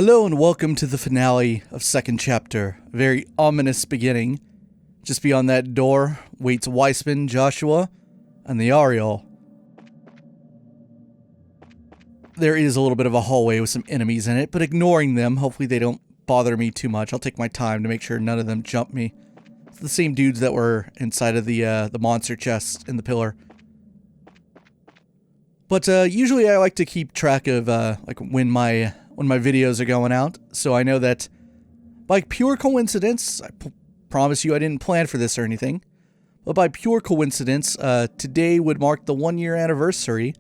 Hello and welcome to the finale of second chapter. A very ominous beginning. Just beyond that door waits Weissman, Joshua, and the Ariel. There is a little bit of a hallway with some enemies in it, but ignoring them, hopefully they don't bother me too much. I'll take my time to make sure none of them jump me. It's the same dudes that were inside of the monster chest in the pillar. But usually I like to keep track of like when my videos are going out, so I know that by pure coincidence, I promise you I didn't plan for this or anything, but by pure coincidence, today would mark the 1-year anniversary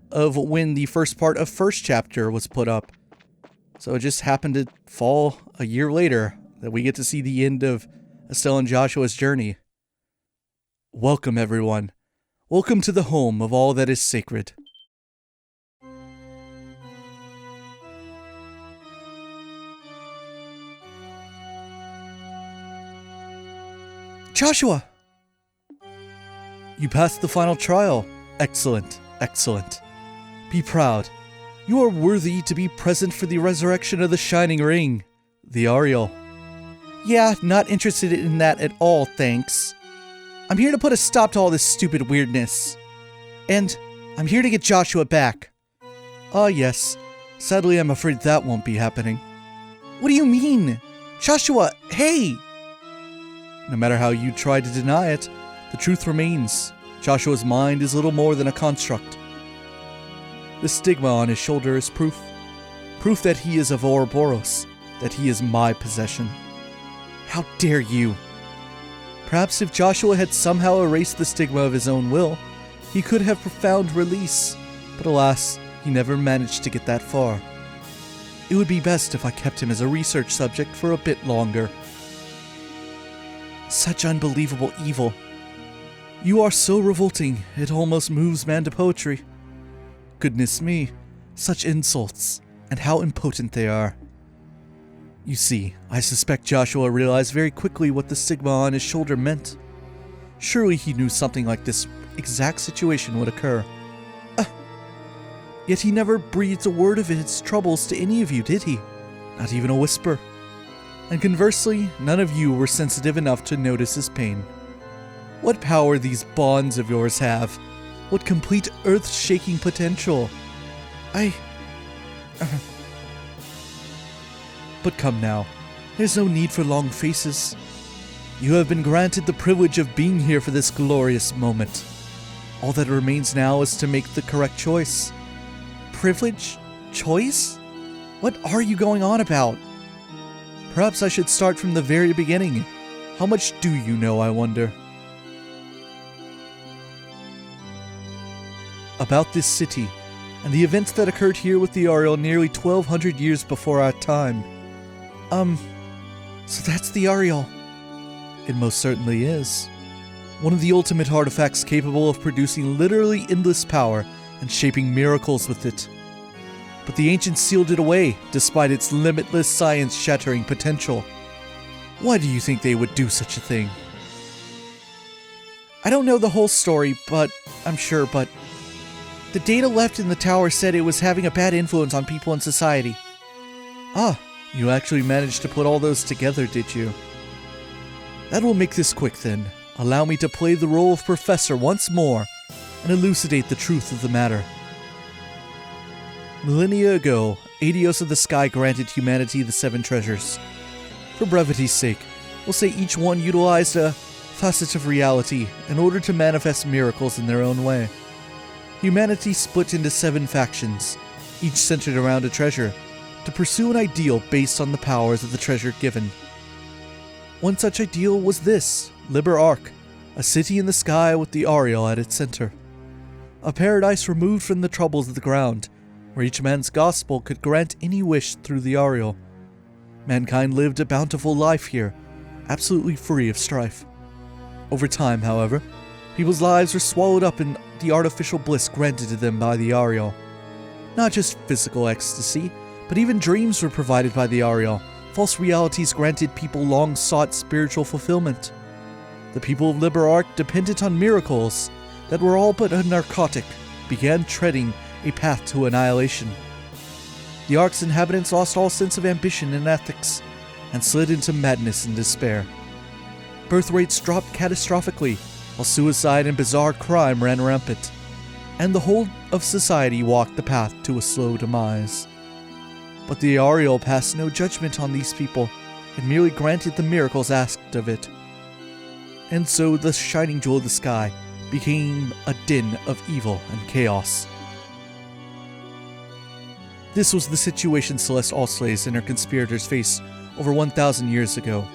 of when the first part of first chapter was put up. So it just happened to fall a year later that we get to see the end of Estelle and Joshua's journey. Welcome, everyone. Welcome to the home of all that is sacred. Joshua! You passed the final trial. Excellent, excellent. Be proud. You are worthy to be present for the resurrection of the Shining Ring, the Ariel. Yeah, not interested in that at all, thanks. I'm here to put a stop to all this stupid weirdness. And I'm here to get Joshua back. Ah, yes. Sadly, I'm afraid that won't be happening. What do you mean? Joshua, hey! No matter how you try to deny it, the truth remains. Joshua's mind is little more than a construct. The stigma on his shoulder is proof. Proof that he is of Ouroboros, that he is my possession. How dare you! Perhaps if Joshua had somehow erased the stigma of his own will, he could have profound release, but alas, he never managed to get that far. It would be best if I kept him as a research subject for a bit longer. Such unbelievable evil. You are so revolting, it almost moves man to poetry. Goodness me, such insults, and how impotent they are. You see, I suspect Joshua realized very quickly what the stigma on his shoulder meant. Surely he knew something like this exact situation would occur. Yet he never breathed a word of his troubles to any of you, did he? Not even a whisper. And conversely, none of you were sensitive enough to notice his pain. What power these bonds of yours have. What complete earth-shaking potential. But come now, there's no need for long faces. You have been granted the privilege of being here for this glorious moment. All that remains now is to make the correct choice. Privilege? Choice? What are you going on about? Perhaps I should start from the very beginning. How much do you know, I wonder? About this city, and the events that occurred here with the Ariel nearly 1,200 years before our time. So that's the Ariel. It most certainly is. One of the ultimate artifacts capable of producing literally endless power and shaping miracles with it. But the ancients sealed it away, despite its limitless science-shattering potential. Why do you think they would do such a thing? I don't know the whole story, but the data left in the tower said it was having a bad influence on people in society. Ah, you actually managed to put all those together, did you? That will make this quick then. Allow me to play the role of professor once more and elucidate the truth of the matter. Millennia ago, Adios of the Sky granted humanity the 7 treasures. For brevity's sake, we'll say each one utilized a facet of reality in order to manifest miracles in their own way. Humanity split into 7 factions, each centered around a treasure, to pursue an ideal based on the powers of the treasure given. One such ideal was this, Liber Arc, a city in the sky with the Ariel at its center. A paradise removed from the troubles of the ground, where each man's gospel could grant any wish through the Ariel. Mankind lived a bountiful life here, absolutely free of strife. Over time, however, people's lives were swallowed up in the artificial bliss granted to them by the Ariel. Not just physical ecstasy, but even dreams were provided by the Ariel. False realities granted people long-sought spiritual fulfillment. The people of Liber Arc, dependent on miracles that were all but a narcotic, began treading a path to annihilation. The Ark's inhabitants lost all sense of ambition and ethics, and slid into madness and despair. Birth rates dropped catastrophically, while suicide and bizarre crime ran rampant, and the whole of society walked the path to a slow demise. But the Ariel passed no judgment on these people, and merely granted the miracles asked of it. And so the shining jewel of the sky became a den of evil and chaos. This was the situation Celeste Allslays and her conspirators faced over 1,000 years ago.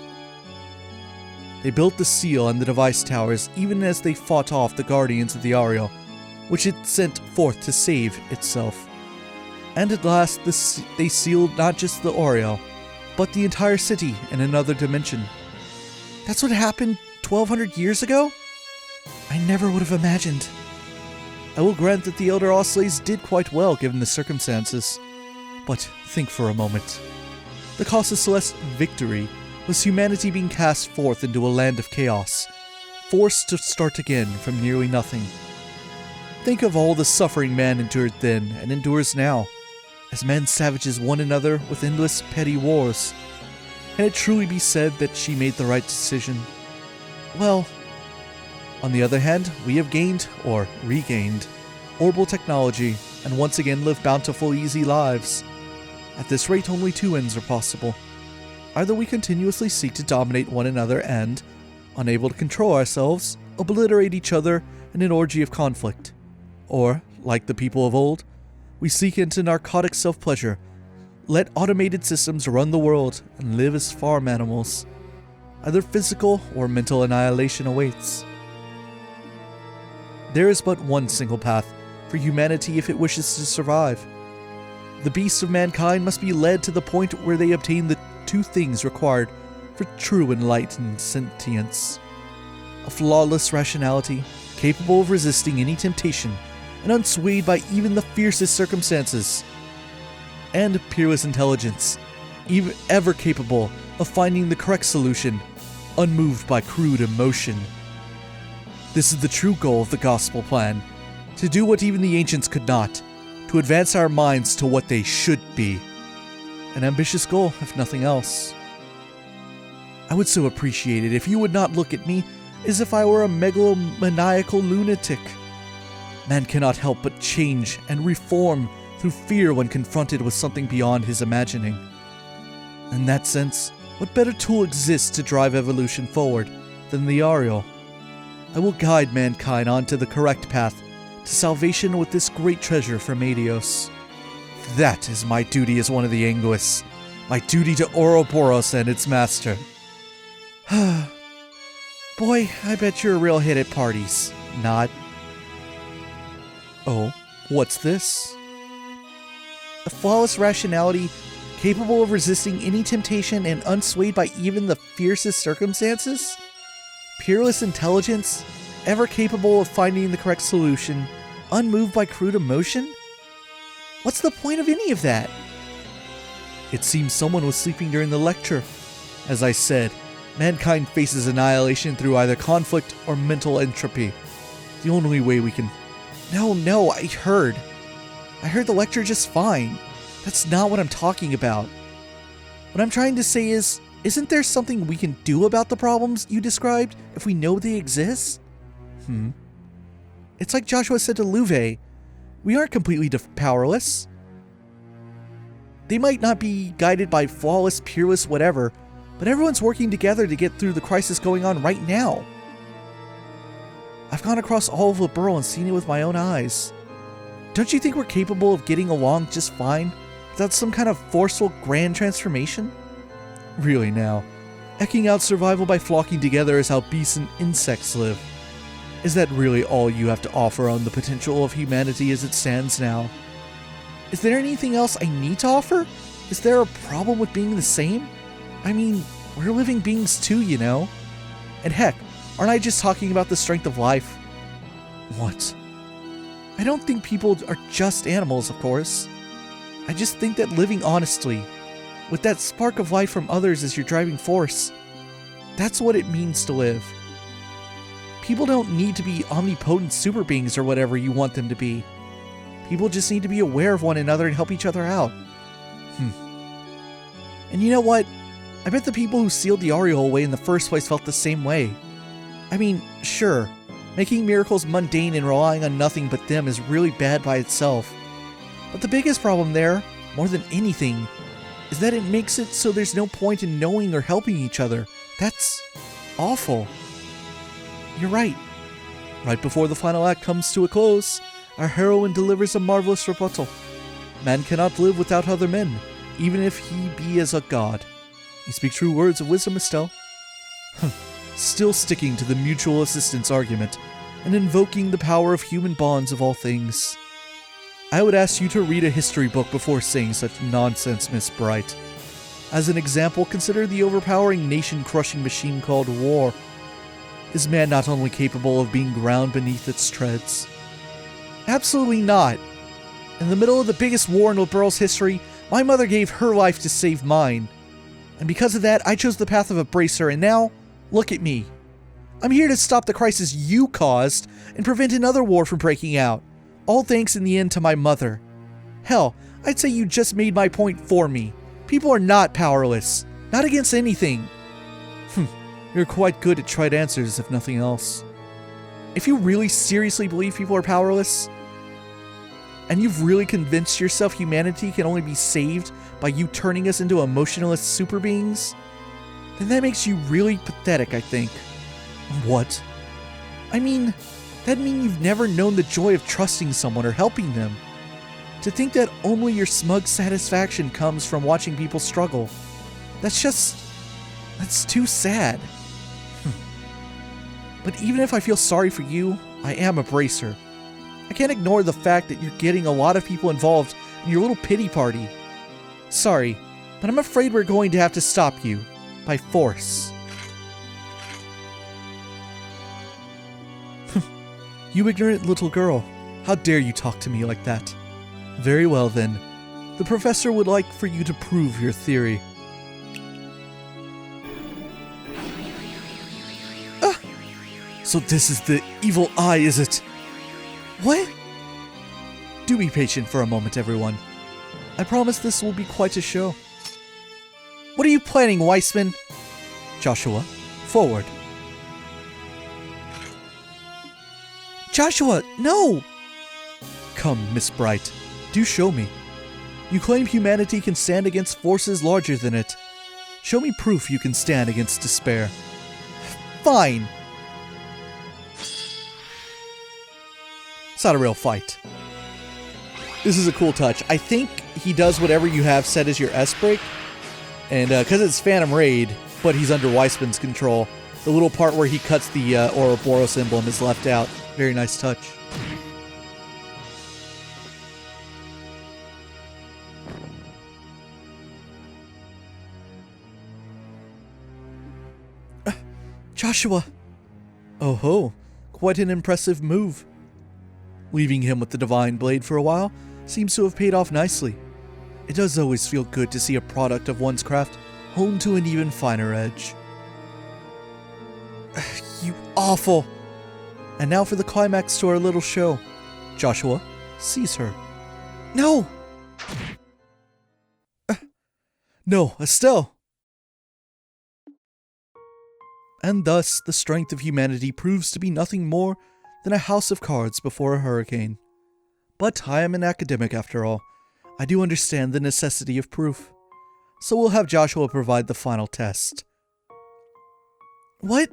They built the seal and the device towers even as they fought off the guardians of the Ariel, which it sent forth to save itself. And at last they sealed not just the Ariel, but the entire city in another dimension. That's what happened 1,200 years ago? I never would have imagined. I will grant that the Elder Allslays did quite well given the circumstances. But think for a moment. The cost of Celeste's victory was humanity being cast forth into a land of chaos, forced to start again from nearly nothing. Think of all the suffering man endured then and endures now, as man savages one another with endless petty wars. Can it truly be said that she made the right decision? Well, on the other hand, we have gained, or regained, orbital technology, and once again live bountiful, easy lives. At this rate, only two ends are possible. Either we continuously seek to dominate one another and, unable to control ourselves, obliterate each other in an orgy of conflict. Or, like the people of old, we seek into narcotic self-pleasure, let automated systems run the world, and live as farm animals. Either physical or mental annihilation awaits. There is but one single path for humanity if it wishes to survive. The beasts of mankind must be led to the point where they obtain the two things required for true enlightened sentience: a flawless rationality, capable of resisting any temptation, and unswayed by even the fiercest circumstances, and peerless intelligence, ever capable of finding the correct solution, unmoved by crude emotion. This is the true goal of the gospel plan, to do what even the ancients could not, to advance our minds to what they should be. An ambitious goal, if nothing else. I would so appreciate it if you would not look at me as if I were a megalomaniacal lunatic. Man cannot help but change and reform through fear when confronted with something beyond his imagining. In that sense, what better tool exists to drive evolution forward than the Ariel? I will guide mankind onto the correct path to salvation with this great treasure from Adios. That is my duty as one of the Anguis, my duty to Ouroboros and its master. Boy, I bet you're a real hit at parties. Not. Oh, what's this? A flawless rationality capable of resisting any temptation and unswayed by even the fiercest circumstances? Peerless intelligence, ever capable of finding the correct solution, unmoved by crude emotion? What's the point of any of that? It seems someone was sleeping during the lecture. As I said, mankind faces annihilation through either conflict or mental entropy. The only way we can... No, I heard the lecture just fine. That's not what I'm talking about. What I'm trying to say is, isn't there something we can do about the problems you described if we know they exist? It's like Joshua said to Loewe, we aren't completely powerless. They might not be guided by flawless, peerless whatever, but everyone's working together to get through the crisis going on right now. I've gone across all of the borough and seen it with my own eyes. Don't you think we're capable of getting along just fine without some kind of forceful grand transformation? Really now, eking out survival by flocking together is how beasts and insects live. Is that really all you have to offer on the potential of humanity as it stands now? Is there anything else I need to offer? Is there a problem with being the same? I mean, we're living beings too, you know? And heck, aren't I just talking about the strength of life? What? I don't think people are just animals, of course. I just think that living honestly, with that spark of life from others as your driving force, that's what it means to live. People don't need to be omnipotent super beings or whatever you want them to be. People just need to be aware of one another and help each other out. And you know what? I bet the people who sealed the aureole away in the first place felt the same way. I mean, sure, making miracles mundane and relying on nothing but them is really bad by itself. But the biggest problem there, more than anything, is that it makes it so there's no point in knowing or helping each other. That's awful. You're right. Right before the final act comes to a close, our heroine delivers a marvelous rebuttal. Man cannot live without other men, even if he be as a god. You speak true words of wisdom, Estelle. Still sticking to the mutual assistance argument, and invoking the power of human bonds of all things. I would ask you to read a history book before saying such nonsense, Miss Bright. As an example, consider the overpowering nation-crushing machine called war. Is man not only capable of being ground beneath its treads? Absolutely not. In the middle of the biggest war in the world's history, my mother gave her life to save mine. And because of that, I chose the path of a bracer, and now, look at me. I'm here to stop the crisis you caused and prevent another war from breaking out. All thanks in the end to my mother. Hell, I'd say you just made my point for me. People are not powerless. Not against anything. You're quite good at trite answers, if nothing else. If you really seriously believe people are powerless, and you've really convinced yourself humanity can only be saved by you turning us into emotionless super beings, then that makes you really pathetic, I think. What? I mean, that'd mean you've never known the joy of trusting someone or helping them. To think that only your smug satisfaction comes from watching people struggle. That's too sad. But even if I feel sorry for you, I am a bracer. I can't ignore the fact that you're getting a lot of people involved in your little pity party. Sorry, but I'm afraid we're going to have to stop you. By force. You ignorant little girl. How dare you talk to me like that? Very well then. The professor would like for you to prove your theory. So this is the evil eye, is it? What? Do be patient for a moment, everyone. I promise this will be quite a show. What are you planning, Weissman? Joshua, forward. Joshua, no! Come, Miss Bright, do show me. You claim humanity can stand against forces larger than it. Show me proof you can stand against despair. Fine! It's not a real fight. This is a cool touch. I think he does whatever you have set as your S break. And because it's Phantom Raid, but he's under Weissman's control, the little part where he cuts the Ouroboros emblem is left out. Very nice touch. Joshua! Oh ho, quite an impressive move. Leaving him with the Divine Blade for a while seems to have paid off nicely. It does always feel good to see a product of one's craft honed to an even finer edge. You awful! And now for the climax to our little show. Joshua, seize her. No! No, Estelle! And thus, the strength of humanity proves to be nothing more than a house of cards before a hurricane. But I am an academic after all. I do understand the necessity of proof. So we'll have Joshua provide the final test. What?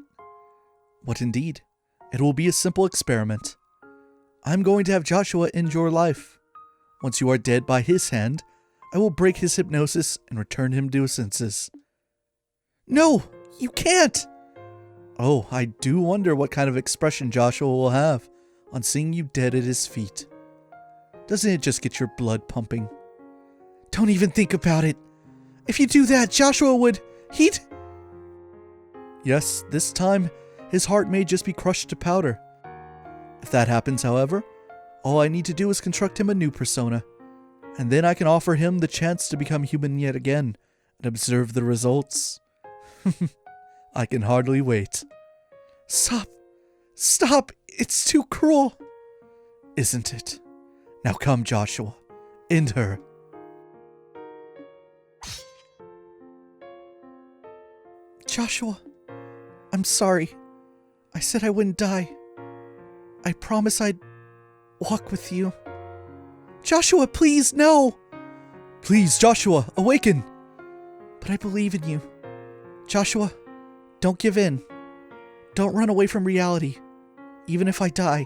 What indeed. It will be a simple experiment. I'm going to have Joshua end your life. Once you are dead by his hand, I will break his hypnosis and return him to his senses. No! You can't! Oh, I do wonder what kind of expression Joshua will have on seeing you dead at his feet. Doesn't it just get your blood pumping? Don't even think about it. If you do that, Joshua would... he'd... Yes, this time, his heart may just be crushed to powder. If that happens, however, all I need to do is construct him a new persona, and then I can offer him the chance to become human yet again and observe the results. I can hardly wait. Stop! Stop! It's too cruel! Isn't it? Now come, Joshua. End her. Joshua, I'm sorry. I said I wouldn't die. I promise I'd walk with you. Joshua, please, no! Please, Joshua, awaken! But I believe in you. Joshua, don't give in. Don't run away from reality, even if I die.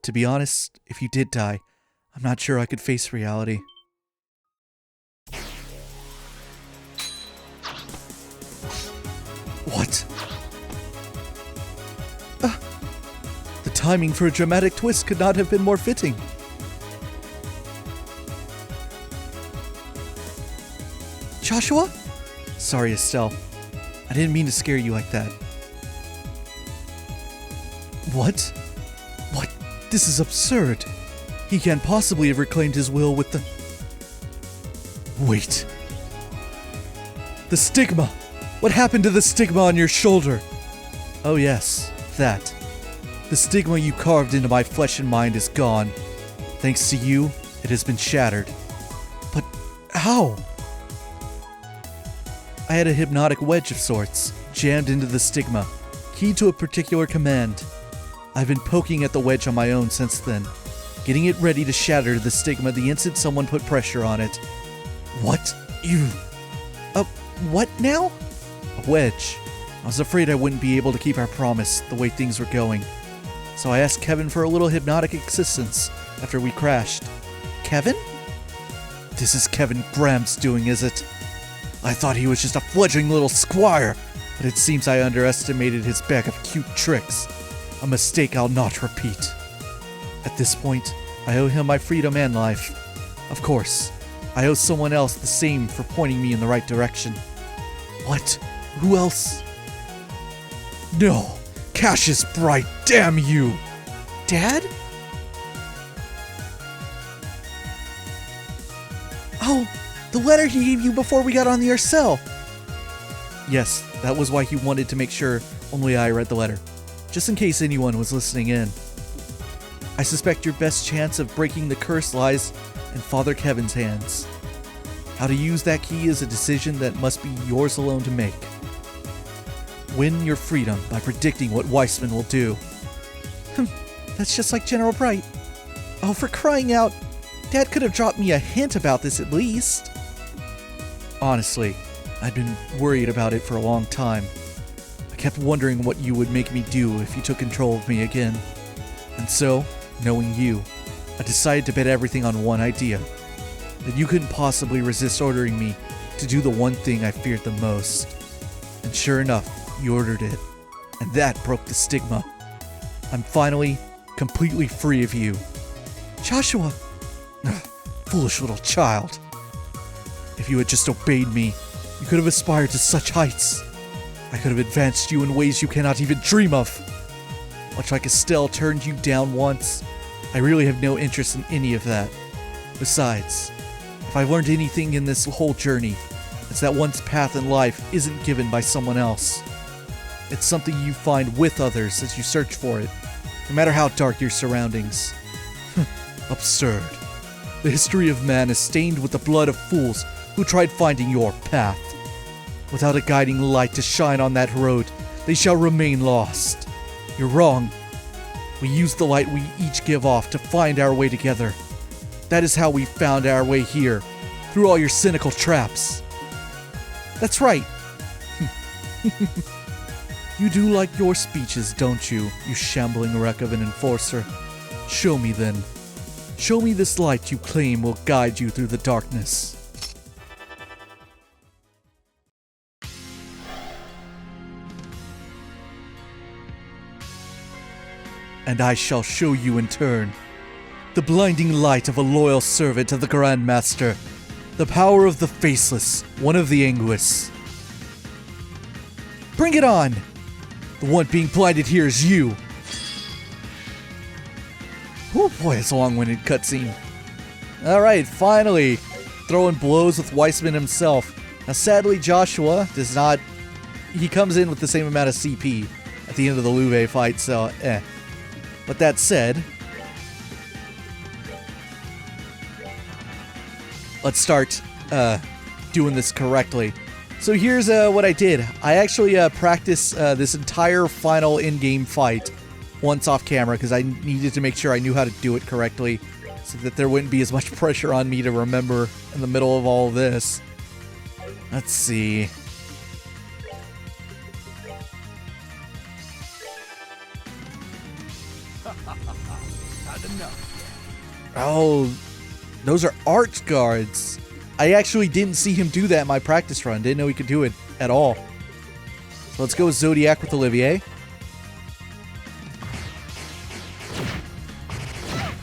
To be honest, if you did die, I'm not sure I could face reality. What? The timing for a dramatic twist could not have been more fitting. Joshua? Sorry, Estelle. I didn't mean to scare you like that. What? What? This is absurd. He can't possibly have reclaimed his will with the... Wait. The stigma! What happened to the stigma on your shoulder? Oh yes, that. The stigma you carved into my flesh and mind is gone. Thanks to you, it has been shattered. But how? I had a hypnotic wedge of sorts, jammed into the stigma, keyed to a particular command. I've been poking at the wedge on my own since then, getting it ready to shatter the stigma the instant someone put pressure on it. What? You... what now? A wedge. I was afraid I wouldn't be able to keep our promise the way things were going. So I asked Kevin for a little hypnotic assistance after we crashed. Kevin? This is Kevin Graham's doing, is it? I thought he was just a fledgling little squire, but it seems I underestimated his bag of cute tricks. A mistake I'll not repeat. At this point, I owe him my freedom and life. Of course, I owe someone else the same for pointing me in the right direction. What? Who else? No! Cassius Bright, damn you! Dad? Oh, the letter he gave you before we got on the Arcel! Yes, that was why he wanted to make sure only I read the letter, just in case anyone was listening in. I suspect your best chance of breaking the curse lies in Father Kevin's hands. How to use that key is a decision that must be yours alone to make. Win your freedom by predicting what Weissman will do. That's just like General Bright. Oh, for crying out, Dad could have dropped me a hint about this at least. Honestly, I'd been worried about it for a long time. I kept wondering what you would make me do if you took control of me again. And so, knowing you, I decided to bet everything on one idea. That you couldn't possibly resist ordering me to do the one thing I feared the most. And sure enough, you ordered it. And that broke the stigma. I'm finally, completely free of you. Joshua! Foolish little child. If you had just obeyed me, you could have aspired to such heights. I could have advanced you in ways you cannot even dream of. Much like Estelle turned you down once, I really have no interest in any of that. Besides, if I've learned anything in this whole journey, it's that one's path in life isn't given by someone else. It's something you find with others as you search for it, no matter how dark your surroundings. Absurd. The history of man is stained with the blood of fools who tried finding your path. Without a guiding light to shine on that road, they shall remain lost. You're wrong. We use the light we each give off to find our way together. That is how we found our way here, through all your cynical traps. That's right. You do like your speeches, don't you, you shambling wreck of an enforcer? Show me then. Show me this light you claim will guide you through the darkness. And I shall show you in turn the blinding light of a loyal servant of the Grand Master, the power of the Faceless, one of the Anguis. Bring it on! The one being blinded here is you. Oh boy, it's a long-winded cutscene. Alright, finally, throwing blows with Weissman himself. Now sadly, Joshua does not... He comes in with the same amount of CP at the end of the Loewe fight, so But that said, let's start doing this correctly. So here's what I did. I actually practiced this entire final in-game fight once off camera because I needed to make sure I knew how to do it correctly so that there wouldn't be as much pressure on me to remember in the middle of all of this. Let's see. Oh, those are arch guards. I actually didn't see him do that in my practice run. Didn't know he could do it at all. So let's go with Zodiac with Olivier.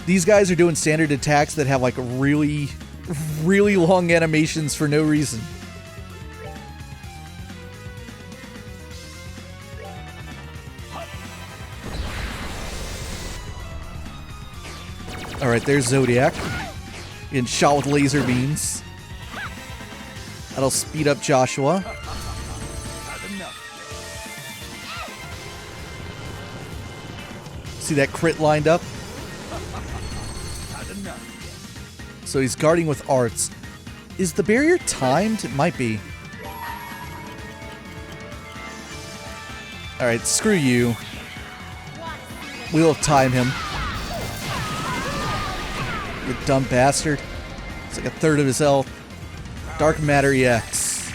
These guys are doing standard attacks that have like really, really long animations for no reason. Alright, there's Zodiac. Getting shot with laser beams. That'll speed up Joshua. See that crit lined up? So he's guarding with arts. Is the barrier timed? It might be. Alright, screw you. We'll time him. You dumb bastard. It's like a third of his health. Dark Matter EX.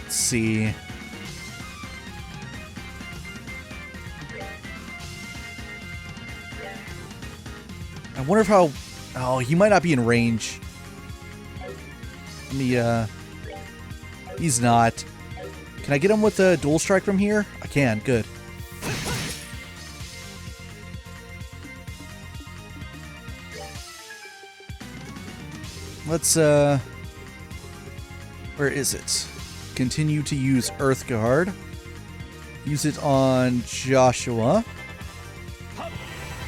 Let's see. I wonder if how... Oh, he might not be in range. Let me, He's not. Can I get him with a dual strike from here? I can, good. Let's, where is it? Continue to use Earth Guard. Use it on Joshua.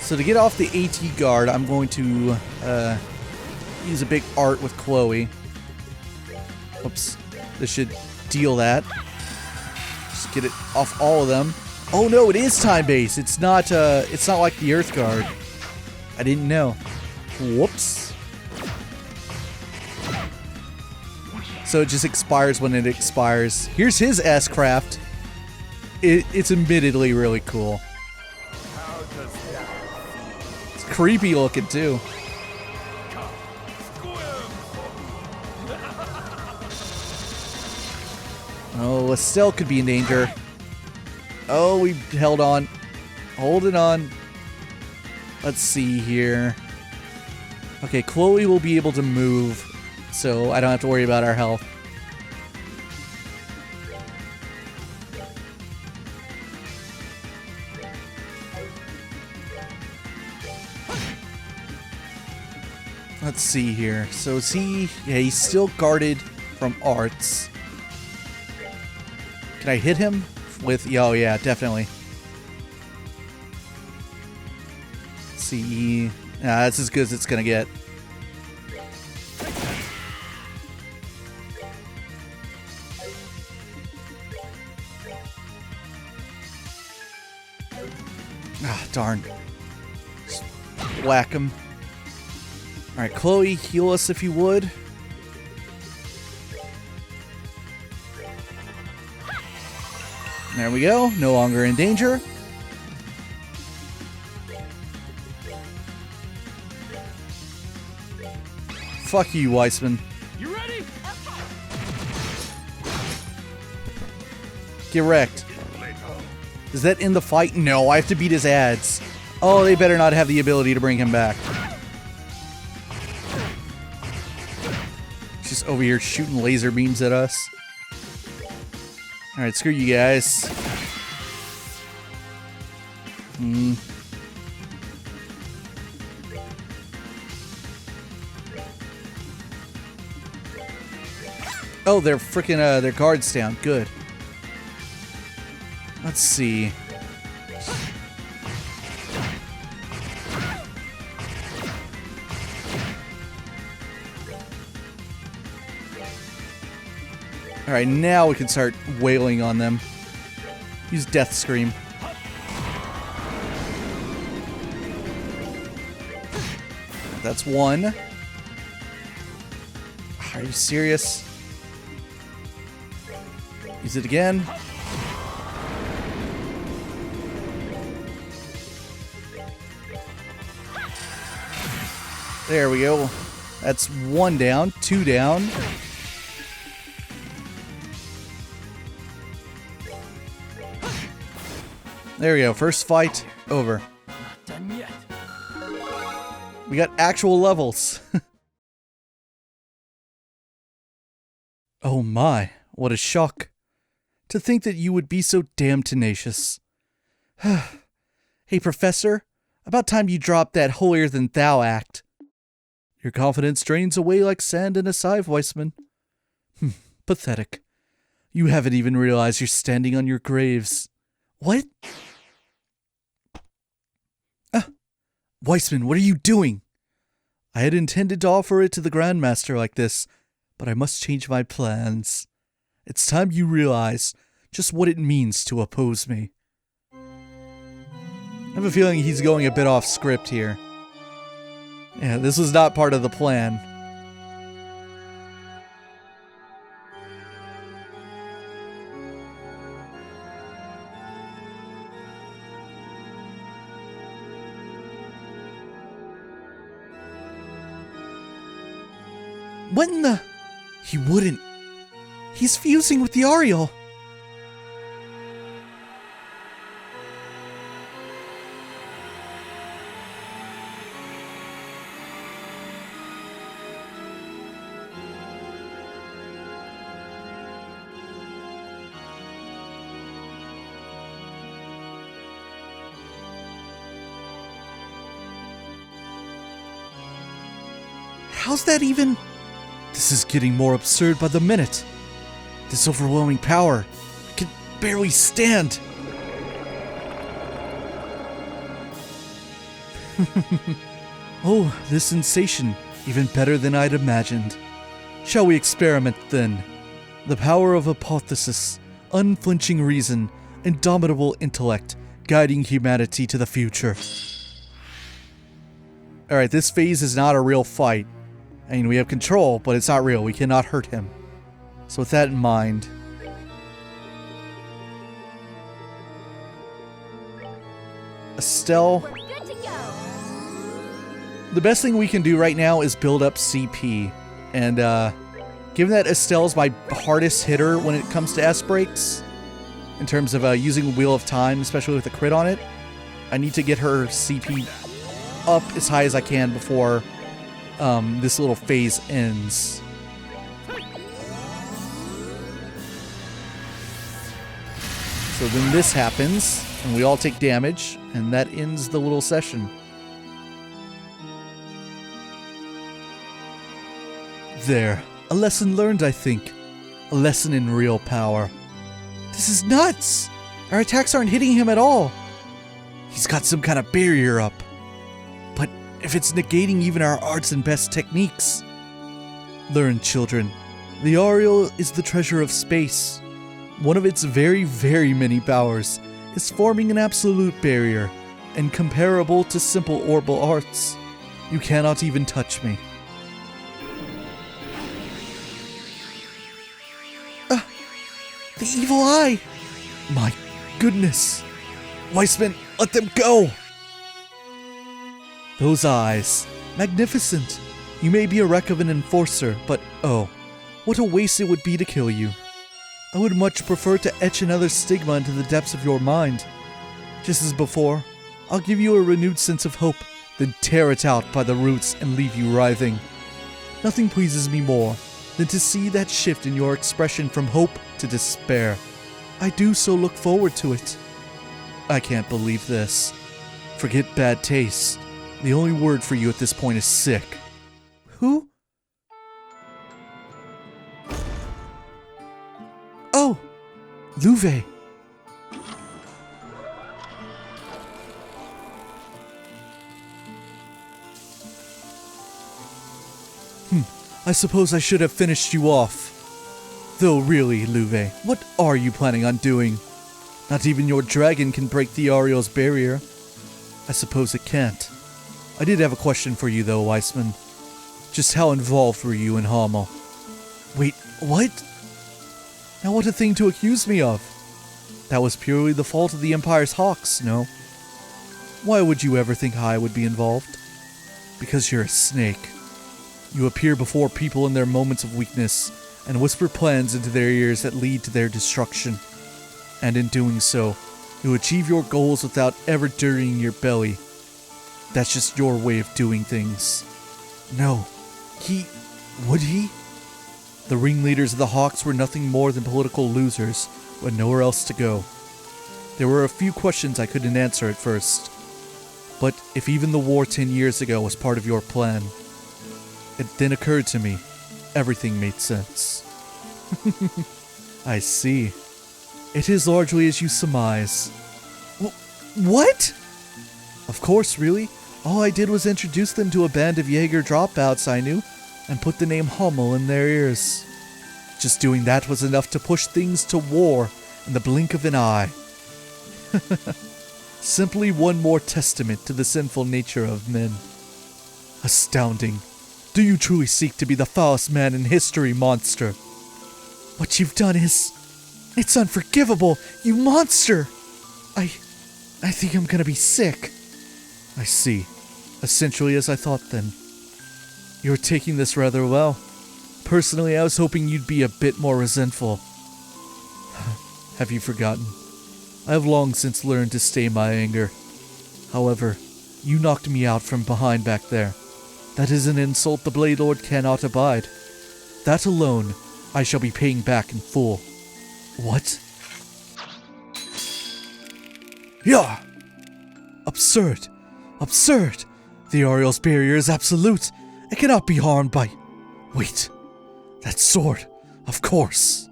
So to get off the AT guard, I'm going to use a big art with Chloe. Oops. This should deal that. Just get it off all of them. Oh no, it is time-based. It's not like the Earth Guard. I didn't know. Whoops. So it just expires when it expires. Here's his S-Craft. It's admittedly really cool. It's creepy looking too. Oh, Estelle could be in danger. Oh, we held on. Holding on. Let's see here. Okay, Chloe will be able to move, so I don't have to worry about our health. Let's see here. So is he... Yeah, he's still guarded from arts. Can I hit him with... Oh, yeah, definitely. Let's see. Nah, that's as good as it's gonna get. Ah, darn. Just whack him. Alright, Chloe, heal us if you would. There we go. No longer in danger. Fuck you, Weissman. You ready? Get wrecked. Is that in the fight? No, I have to beat his ads. Oh, they better not have the ability to bring him back. Just over here shooting laser beams at us. Alright, screw you guys. Oh, they're freaking, their guard's down. Good. Let's see. Alright, now we can start wailing on them. Use Death Scream. That's one. Are you serious? Use it again. There we go. That's 1 down, 2 down. There we go. First fight over. Not done yet. We got actual levels. Oh my, what a shock. To think that you would be so damn tenacious. Hey, Professor, about time you dropped that holier-than-thou act. Your confidence drains away like sand in a sieve, Weissman. Pathetic. You haven't even realized you're standing on your graves. What? Weissman, what are you doing? I had intended to offer it to the Grandmaster like this, but I must change my plans. It's time you realize just what it means to oppose me. I have a feeling he's going a bit off script here. Yeah, this was not part of the plan. What in the... He wouldn't. He's fusing with the Ariel. How's that even... This is getting more absurd by the minute. This overwhelming power. I can barely stand. Oh, this sensation. Even better than I'd imagined. Shall we experiment then? The power of hypothesis, unflinching reason, indomitable intellect, guiding humanity to the future. Alright, this phase is not a real fight. I mean, we have control, but it's not real. We cannot hurt him. So with that in mind... Estelle... We're good to go. The best thing we can do right now is build up CP. And, given that Estelle's my hardest hitter when it comes to S-breaks, in terms of using Wheel of Time, especially with a crit on it, I need to get her CP up as high as I can before... this little phase ends. So then this happens, and we all take damage, and that ends the little session. There. A lesson learned, I think. A lesson in real power. This is nuts! Our attacks aren't hitting him at all. He's got some kind of barrier up. But if it's negating even our arts and best techniques. Learn, children. The Ariel is the treasure of space. One of its very, very many powers is forming an absolute barrier, incomparable to simple orbital arts. You cannot even touch me. The evil eye! My goodness! Weissman, let them go! Those eyes. Magnificent. You may be a wreck of an enforcer, but oh, what a waste it would be to kill you. I would much prefer to etch another stigma into the depths of your mind. Just as before, I'll give you a renewed sense of hope, then tear it out by the roots and leave you writhing. Nothing pleases me more than to see that shift in your expression from hope to despair. I do so look forward to it. I can't believe this. Forget bad taste. The only word for you at this point is sick. Who? Oh! Loewe. I suppose I should have finished you off. Though really, Loewe, what are you planning on doing? Not even your dragon can break the Ariel's barrier. I suppose it can't. I did have a question for you though, Weissman. Just how involved were you in Hamel? Wait, what? Now what a thing to accuse me of. That was purely the fault of the Empire's hawks, no? Why would you ever think I would be involved? Because you're a snake. You appear before people in their moments of weakness and whisper plans into their ears that lead to their destruction. And in doing so, you achieve your goals without ever dirtying your belly. That's just your way of doing things. No, would he? The ringleaders of the Hawks were nothing more than political losers with nowhere else to go. There were a few questions I couldn't answer at first. But if even the war 10 years ago was part of your plan, it then occurred to me, everything made sense. I see. It is largely as you surmise. What? Of course, really. All I did was introduce them to a band of Jaeger dropouts I knew, and put the name Hummel in their ears. Just doing that was enough to push things to war in the blink of an eye. Simply one more testament to the sinful nature of men. Astounding. Do you truly seek to be the foulest man in history, monster? What you've done is... It's unforgivable, you monster! I think I'm gonna be sick. I see. Essentially as I thought then. You're taking this rather well. Personally, I was hoping you'd be a bit more resentful. Have you forgotten? I have long since learned to stay my anger. However, you knocked me out from behind back there. That is an insult the Blade Lord cannot abide. That alone, I shall be paying back in full. What? Yeah! Absurd! Absurd! The Oriel's barrier is absolute. It cannot be harmed by... Wait. That sword. Of course.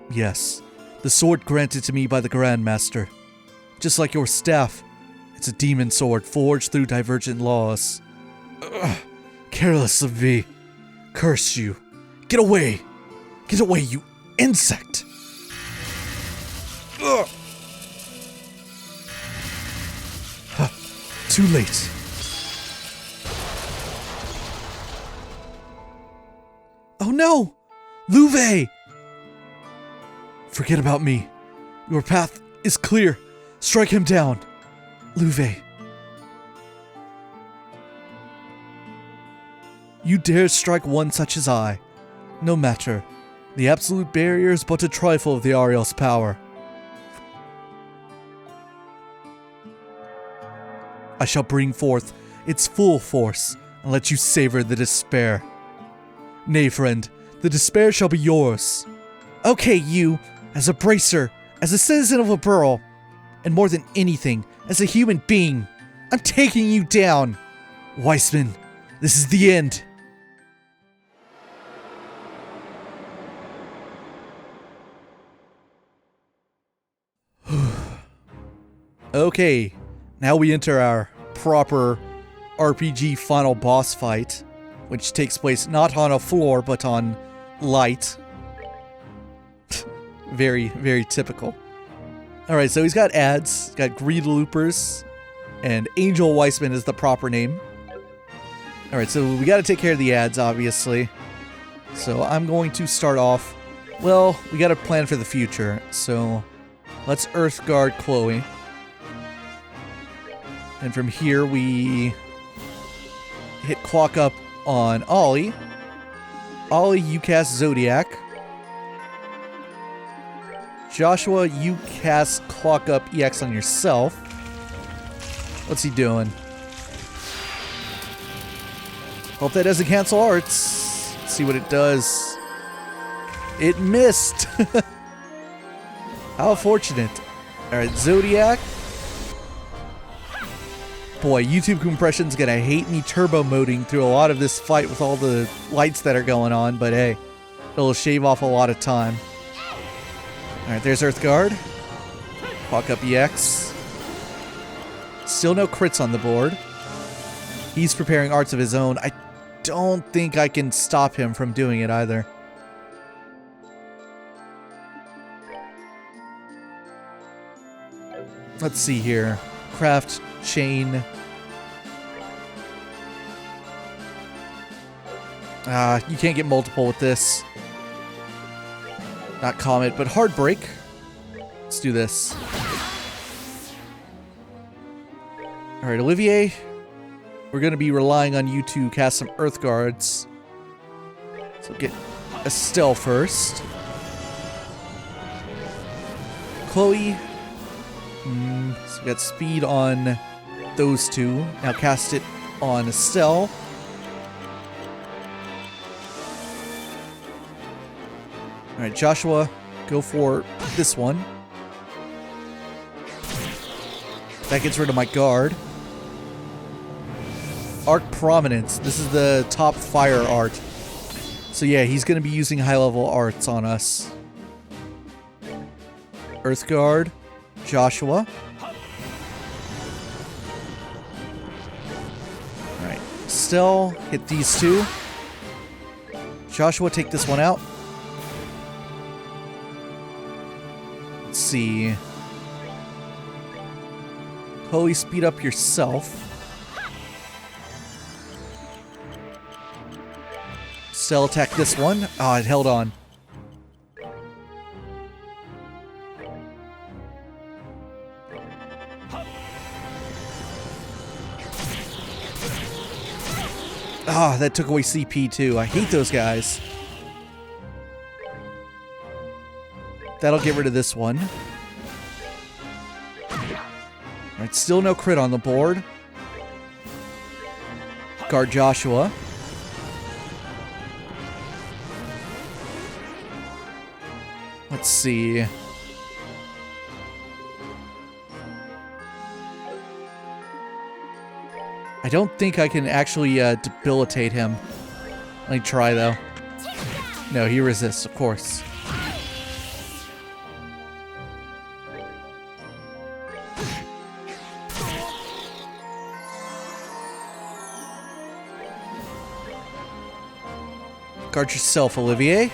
Yes. The sword granted to me by the Grandmaster. Just like your staff. It's a demon sword forged through divergent laws. Ugh. Careless of me. Curse you. Get away. Get away, you insect. Ugh. Huh. Too late. Oh no! Loewe! Forget about me. Your path is clear. Strike him down. Loewe. You dare strike one such as I. No matter. The absolute barrier is but a trifle of the Ariel's power. I shall bring forth its full force and let you savor the despair. Nay, friend, the despair shall be yours. Okay, you, as a bracer, as a citizen of a borough, and more than anything, as a human being, I'm taking you down. Weissman, this is the end. Okay, now we enter our proper RPG final boss fight, which takes place not on a floor, but on light. Very, very typical. Alright, so he's got ads, he's got greed loopers, and Angel Weissman is the proper name. Alright, so we gotta take care of the ads, obviously. So I'm going to start off... Well, we gotta plan for the future, so let's Earthguard Chloe. And from here we hit clock up on Ollie. Ollie, you cast Zodiac. Joshua, you cast clock up EX on yourself. What's he doing? Hope that doesn't cancel arts. Let's see what it does. It missed. How fortunate. Alright, Zodiac. Boy, YouTube compression's gonna hate me turbo moding through a lot of this fight with all the lights that are going on, but hey, it'll shave off a lot of time. Alright, there's Earthguard. Clock up EX. Still no crits on the board. He's preparing arts of his own. I don't think I can stop him from doing it either. Let's see here. Craft, chain. You can't get multiple with this. Not Comet, but Heartbreak. Let's do this. Alright, Olivier. We're going to be relying on you to cast some Earth Guards. So get Estelle first. Chloe. So we got speed on those two. Now cast it on Estelle. Alright, Joshua, go for this one. That gets rid of my guard. Arc Prominence. This is the top fire art. So yeah, he's going to be using high-level arts on us. Earth Guard. Joshua. Alright. Estelle, hit these two. Joshua, take this one out. Let's see. Chloe, speed up yourself. Estelle, attack this one. Oh, it held on. Ah, that took away CP too. I hate those guys. That'll get rid of this one. Alright, still no crit on the board. Guard Joshua. Let's see. I don't think I can actually debilitate him. Let me try though. No, he resists, of course. Guard yourself, Olivier.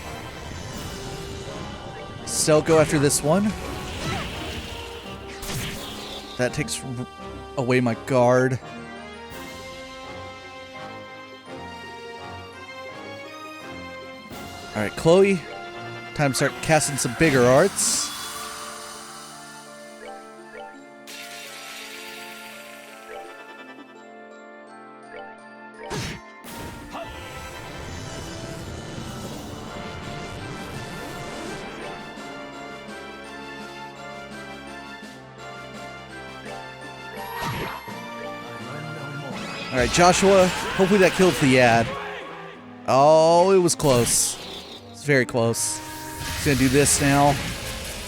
Estelle, go after this one. That takes away my guard. Alright, Chloe. Time to start casting some bigger arts. Alright, Joshua, hopefully that kills the ad. Oh, it was close. It's very close. He's gonna do this now.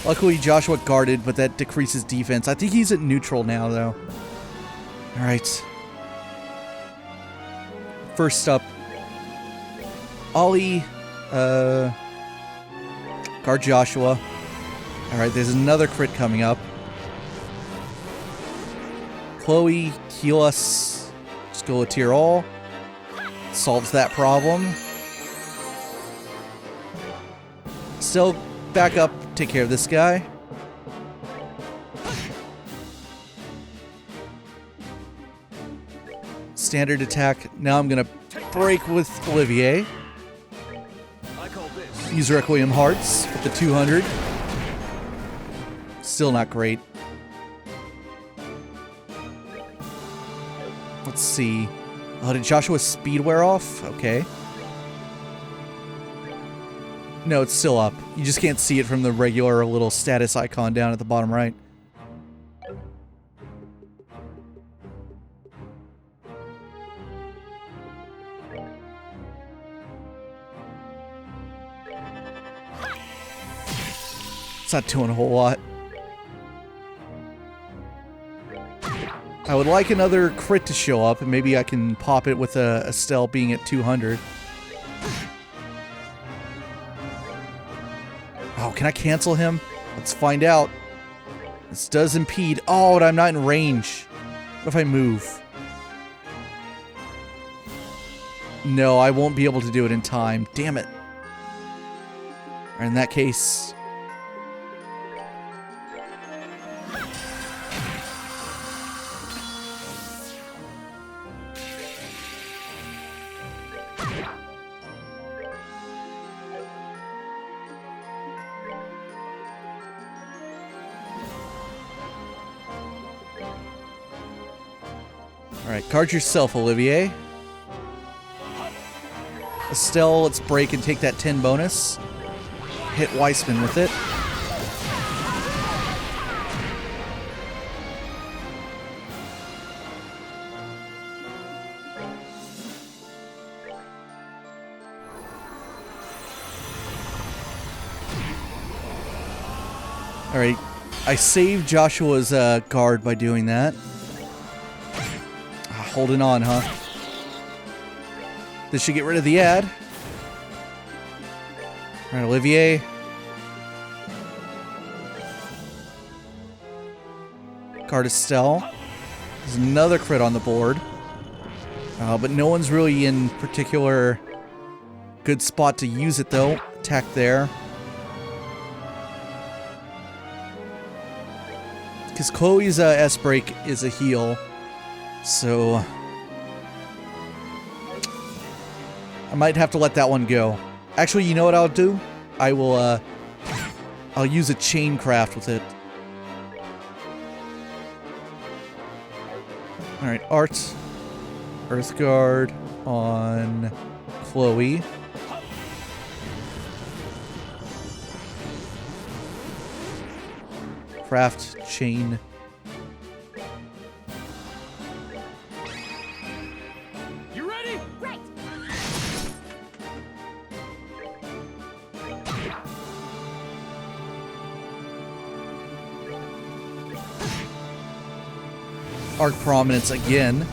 Luckily, Joshua guarded, but that decreases defense. I think he's at neutral now, though. Alright. First up, Ollie, guard Joshua. Alright, there's another crit coming up. Chloe, heal us. Just go with tier all. Solves that problem. Still, back up, take care of this guy. Standard attack. Now I'm gonna break with Olivier. Use Requiem Hearts with the 200. Still not great. Let's see. Oh, did Joshua's speed wear off? Okay. No, it's still up. You just can't see it from the regular little status icon down at the bottom right. It's not doing a whole lot. I would like another crit to show up, and maybe I can pop it with Estelle being at 200. Oh, can I cancel him? Let's find out. This does impede. Oh, and I'm not in range. What if I move? No, I won't be able to do it in time. Damn it. Or in that case... Alright, guard yourself, Olivier. Estelle, let's break and take that 10 bonus. Hit Weissman with it. Alright, I saved Joshua's guard by doing that. Holding on, huh? This should get rid of the ad. Alright, Olivier. Guard Estelle. There's another crit on the board. But no one's really in particular good spot to use it, though. Attack there. Because Chloe's S-Break is a heal. So I might have to let that one go. Actually, you know what I'll do? I'll use a chain craft with it. Alright, Art. Earthguard on Chloe. Craft chain. You ready? Right. Arc Prominence again.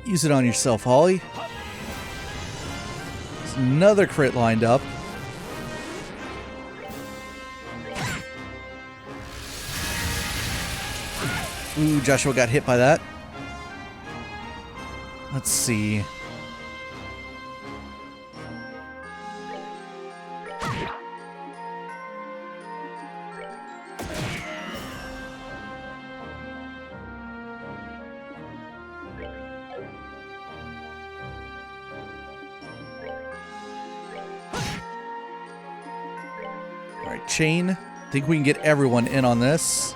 Use it on yourself, Holly. There's another crit lined up. Ooh, Joshua got hit by that. Let's see. Alright, chain. I think we can get everyone in on this.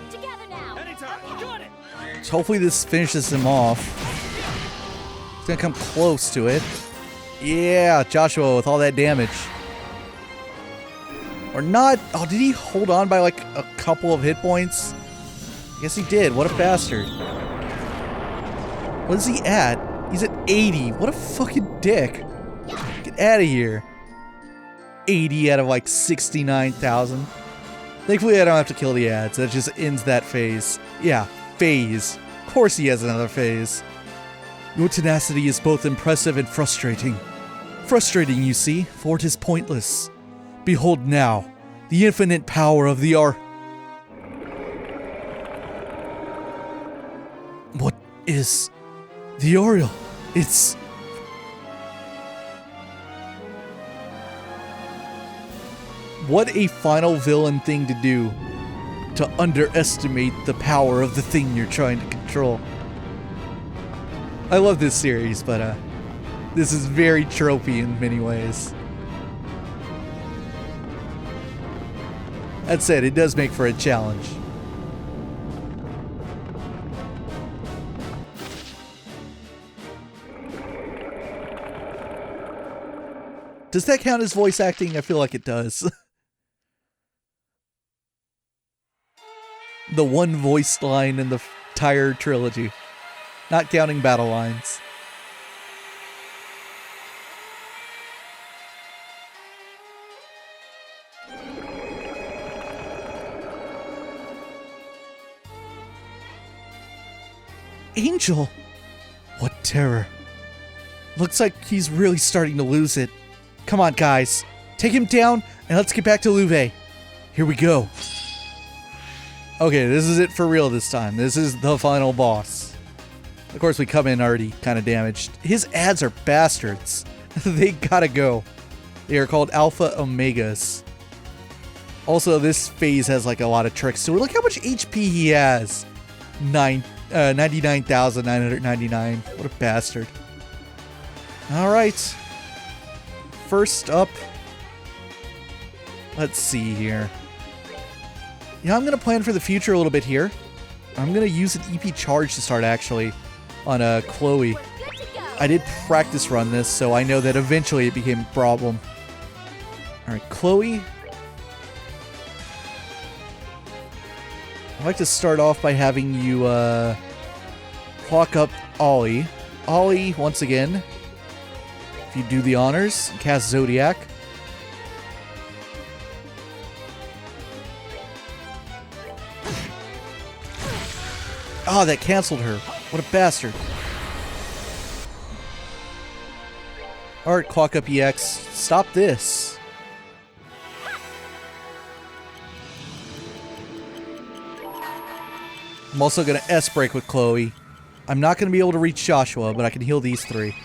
Together now. Anytime. Got it. So hopefully this finishes him off. It's gonna come close to it. Yeah, Joshua with all that damage. Or not. Oh, did he hold on by like a couple of hit points? Yes, he did. What a bastard. What is he at? He's at 80. What a fucking dick. Get out of here. 80 out of like 69,000. Thankfully, I don't have to kill the ads. That just ends that phase. Yeah, phase. Of course he has another phase. Your tenacity is both impressive and frustrating. Frustrating, you see, for it is pointless. Behold now, the infinite power of the art. What is the Oriole? It's... What a final villain thing to do. To underestimate the power of the thing you're trying to control. I love this series, but this is very tropey in many ways. That said, it does make for a challenge. Does that count as voice acting? I feel like it does. The one voiced line in the entire trilogy. Not counting battle lines. Angel! What terror. Looks like he's really starting to lose it. Come on, guys. Take him down, and let's get back to Loewe. Here we go. Okay, this is it for real this time. This is the final boss. Of course, we come in already kind of damaged. His ads are bastards. They gotta go. They are called Alpha Omegas. Also, this phase has like a lot of tricks to it. Look how much HP he has. 99,999. What a bastard. Alright. First up. Let's see here. Yeah, I'm going to plan for the future a little bit here. I'm going to use an EP charge to start actually on Chloe. I did practice run this, so I know that eventually it became a problem. Alright, Chloe. I'd like to start off by having you clock up Ollie. Ollie, once again, if you do the honors, cast Zodiac. Oh, that canceled her. What a bastard. Alright, clock up EX. Stop this. I'm also going to S-break with Chloe. I'm not going to be able to reach Joshua, but I can heal these three.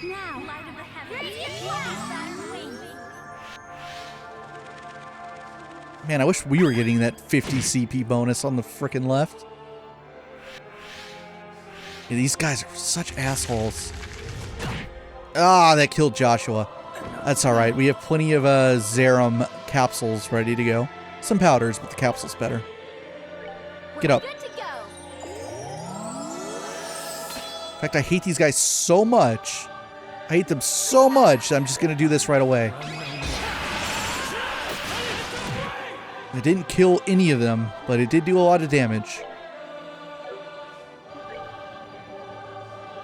Man, I wish we were getting that 50 CP bonus on the frickin' left. Yeah, these guys are such assholes. Ah, that killed Joshua. That's alright. We have plenty of Zerum capsules ready to go. Some powders, but the capsule's better. Get up. In fact, I hate these guys so much. I hate them so much that I'm just going to do this right away. I didn't kill any of them, but it did do a lot of damage.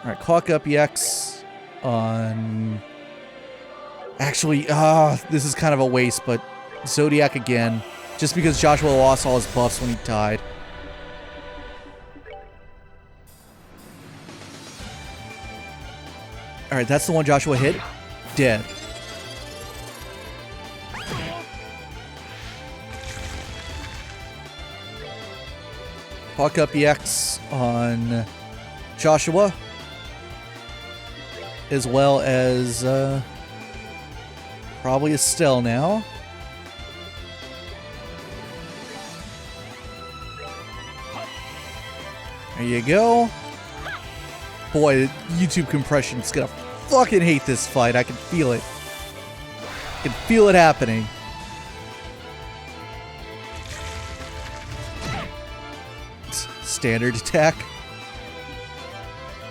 Alright, clock up EX on... Actually, this is kind of a waste, but Zodiac again. Just because Joshua lost all his buffs when he died. Alright, that's the one Joshua hit. Dead. Clock up EX on Joshua. As well as probably Estelle now. There you go. Boy, YouTube compression's gonna fucking hate this fight. I can feel it. I can feel it happening. Standard attack.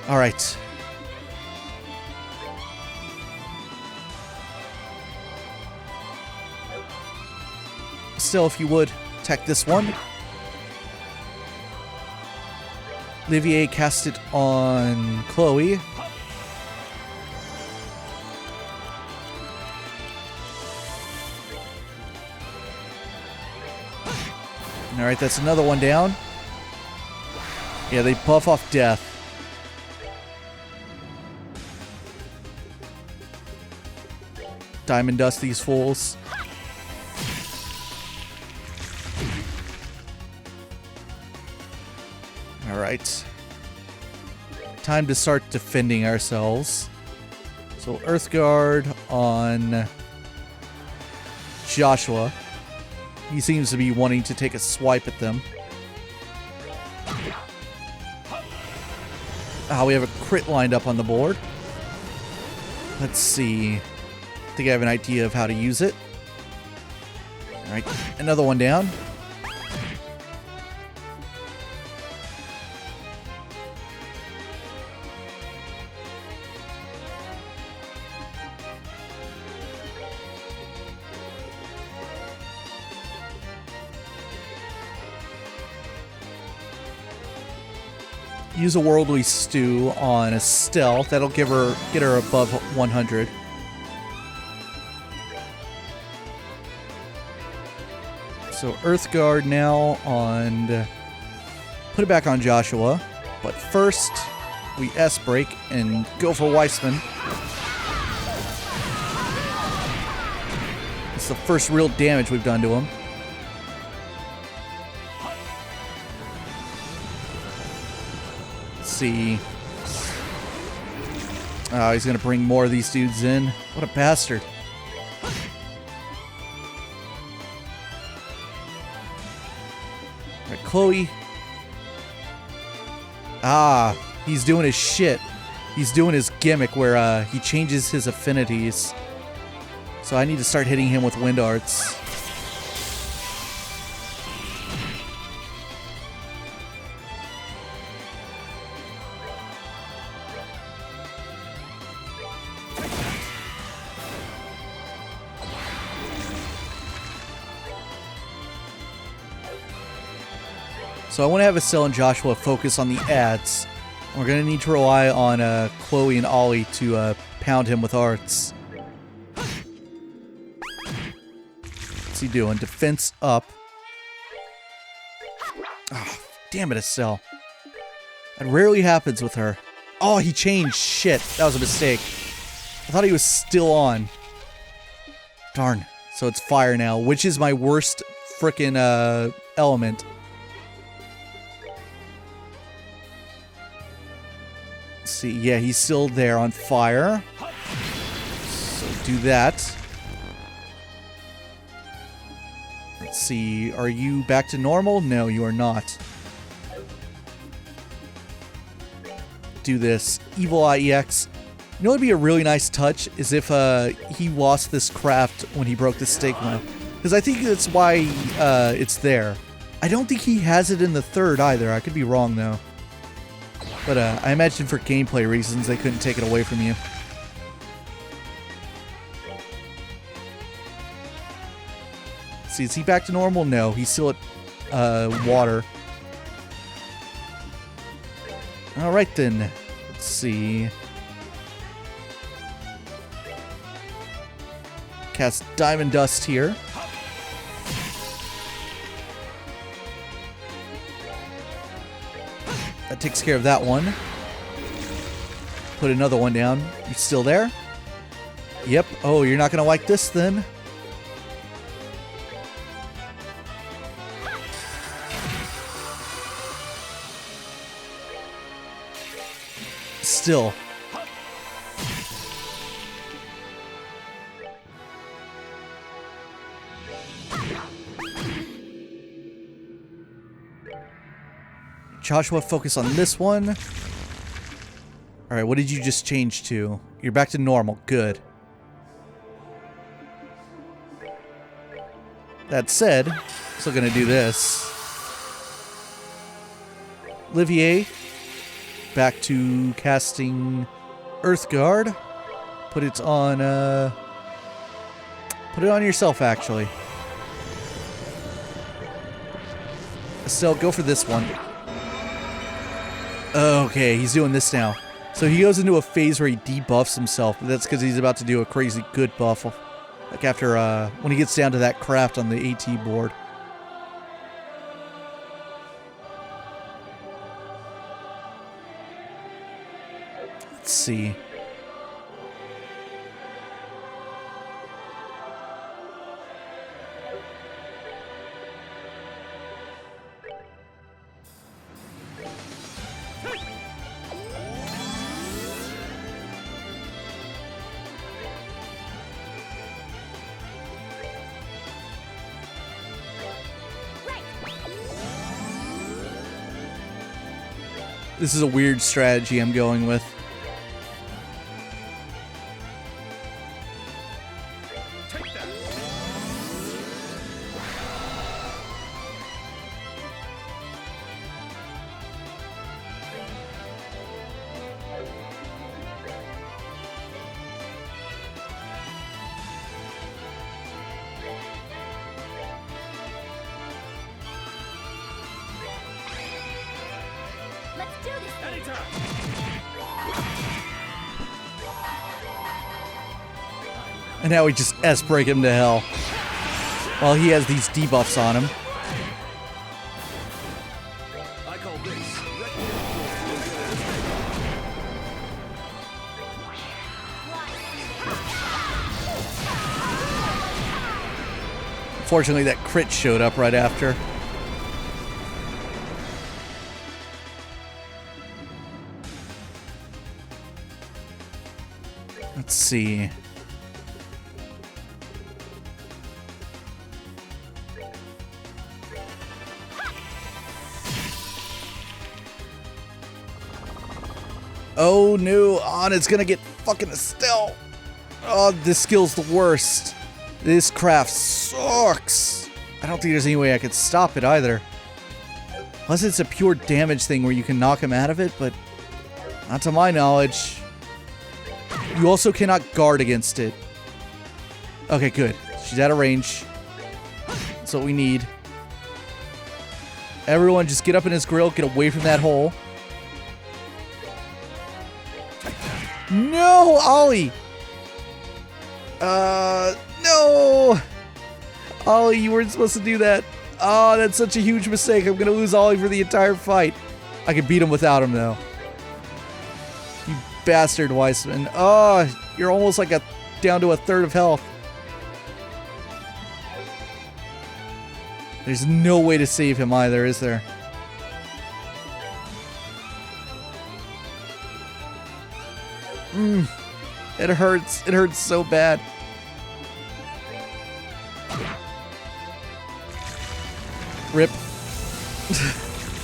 Alright. Still, if you would, attack this one. Olivier cast it on Chloe. Alright, that's another one down. Yeah, they buff off death. Diamond dust these fools. Alright. Time to start defending ourselves. So Earthguard on Joshua. He seems to be wanting to take a swipe at them. We have a crit lined up on the board. Let's see. I think I have an idea of how to use it. Alright, another one down. Use a Worldly Stew on Estelle. That'll get her above 100. So Earthguard now on... Put it back on Joshua. But first, we S-break and go for Weissman. It's the first real damage we've done to him. See. Oh, he's gonna bring more of these dudes in. What a bastard. Alright, Chloe. Ah, he's doing his shit. He's doing his gimmick where he changes his affinities. So I need to start hitting him with wind arts. So I want to have Estelle and Joshua focus on the ads. We're going to need to rely on Chloe and Ollie to pound him with arts. What's he doing? Defense up. Oh, damn it, Estelle. That rarely happens with her. Oh, he changed. Shit, that was a mistake. I thought he was still on. Darn. So it's fire now, which is my worst frickin' element. See, yeah, he's still there on fire. So do that. Let's see, are you back to normal? No, you are not. Do this. Evil Eye EX. You know what would be a really nice touch is if he lost this craft when he broke the stigma. Because I think that's why it's there. I don't think he has it in the third either. I could be wrong though. But I imagine for gameplay reasons they couldn't take it away from you. See, is he back to normal? No, he's still at water. Alright then. Let's see. Cast Diamond Dust here. That takes care of that one. Put another one down. You still there? Yep. Oh, you're not gonna like this then? Still. Joshua, focus on this one. Alright, what did you just change to? You're back to normal. Good. That said, still gonna do this. Olivier, back to casting Earth Guard. Put it on yourself, actually. Estelle, go for this one. Okay, he's doing this now. So he goes into a phase where he debuffs himself, but that's because he's about to do a crazy good buff. Like after, when he gets down to that craft on the AT board. Let's see. This is a weird strategy I'm going with. Take that. Let's do this. Anytime. And now we just S-break him to hell. While he has these debuffs on him. I call this Fortunately, that crit showed up right after. Let's see. Oh no, Anna's gonna get fucking Estelle. Oh, this skill's the worst. This craft sucks. I don't think there's any way I could stop it either. Unless it's a pure damage thing where you can knock him out of it, but not to my knowledge. You also cannot guard against it. Okay, good. She's out of range. That's what we need. Everyone just get up in his grill, get away from that hole. No, Ollie! No! Ollie, you weren't supposed to do that. Oh, that's such a huge mistake. I'm gonna lose Ollie for the entire fight. I can beat him without him, though. You bastard, Weissman. Oh, you're almost like down to a third of health. There's no way to save him either, is there? It hurts. It hurts so bad. Rip.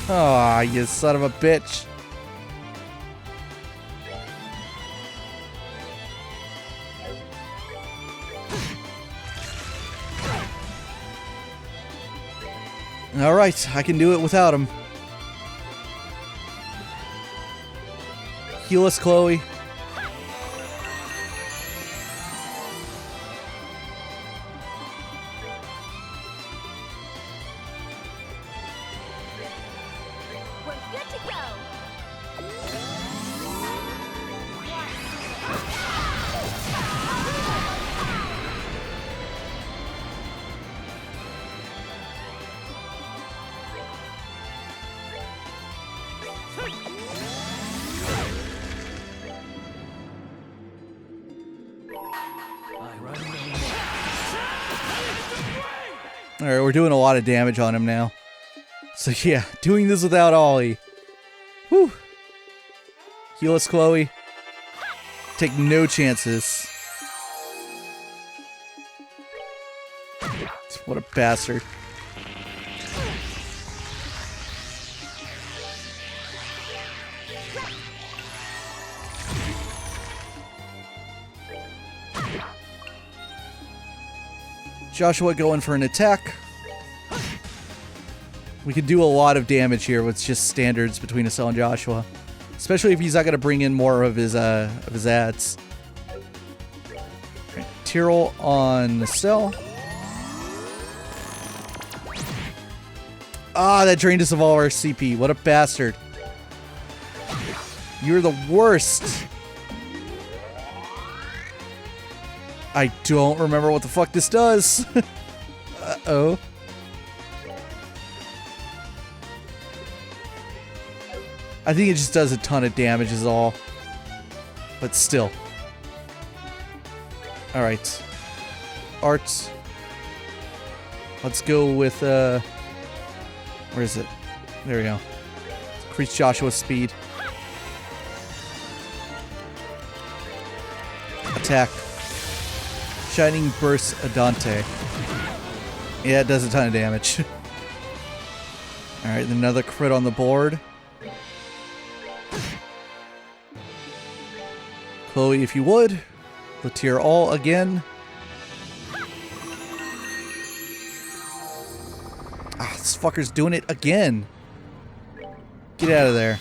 Aw, you son of a bitch. Alright, I can do it without him. Heal us, Chloe. Alright, we're doing a lot of damage on him now. So yeah, doing this without Ollie. Whew. Heal us, Chloe. Take no chances. What a bastard. Joshua going for an attack. We can do a lot of damage here with just standards between Estelle and Joshua. Especially if he's not going to bring in more of his ads. Right, Tyrrell on Estelle. Ah, that drained us of all our CP. What a bastard. You're the worst. I don't remember what the fuck this does. Uh-oh. I think it just does a ton of damage is all. But still. Alright. Art. Let's go with, where is it? There we go. Increase Joshua's speed. Attack. Shining Burst Adante. Yeah, it does a ton of damage. Alright, another crit on the board. Chloe, if you would. Latier all again. Ah, this fucker's doing it again. Get out of there.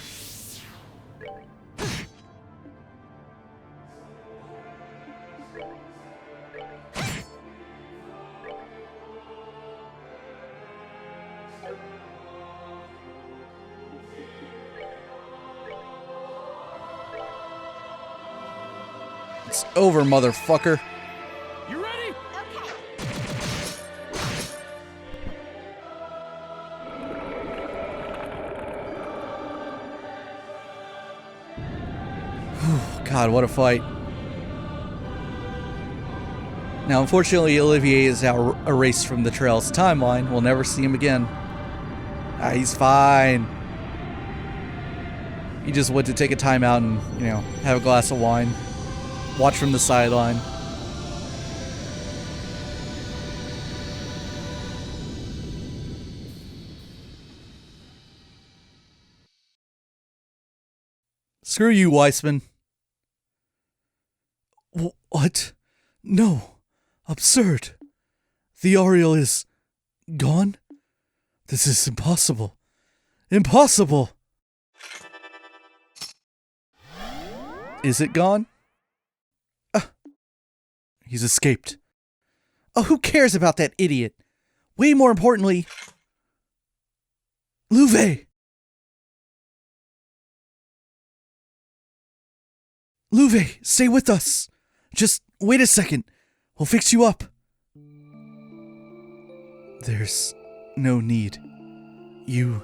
It's over, motherfucker. You ready? God, what a fight. Now, unfortunately, Olivier is now erased from the Trails timeline. We'll never see him again. Ah, he's fine. He just went to take a time out and, you know, have a glass of wine. watch from the sideline. Screw you, Weissman. What? No. Absurd. The Ariel is gone? This is impossible. Impossible! Is it gone? He's escaped. Oh, who cares about that idiot? Way more importantly, Loewe! Loewe, stay with us. Just wait a second. We'll fix you up. There's no need. You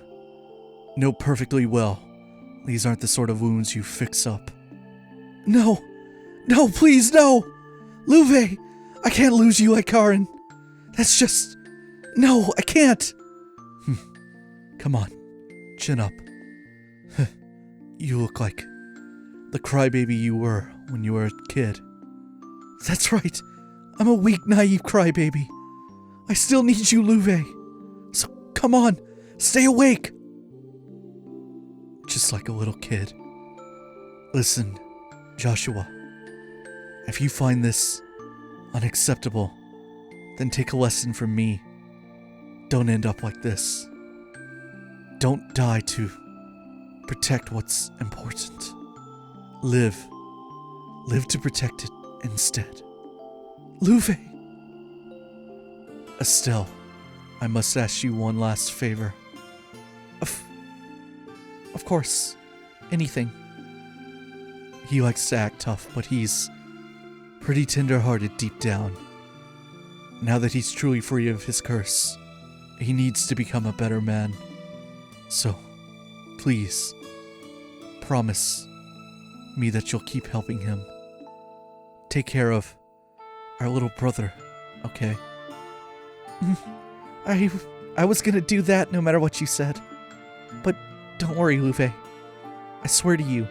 know perfectly well these aren't the sort of wounds you fix up. No! No, please, no! Loewe! I can't lose you like Karen. That's just... No, I can't! Come on. Chin up. You look like the crybaby you were when you were a kid. That's right. I'm a weak, naive crybaby. I still need you, Loewe. So come on, stay awake. Just like a little kid. Listen, Joshua. If you find this unacceptable, then take a lesson from me. Don't end up like this. Don't die to protect what's important. Live. Live to protect it instead. Loewe! Estelle, I must ask you one last favor. Of course. Anything. He likes to act tough, but he's pretty tender-hearted deep down. Now that he's truly free of his curse, he needs to become a better man. So, please, promise me that you'll keep helping him. Take care of our little brother, okay? I was gonna do that no matter what you said. But don't worry, Loewe. I swear to you,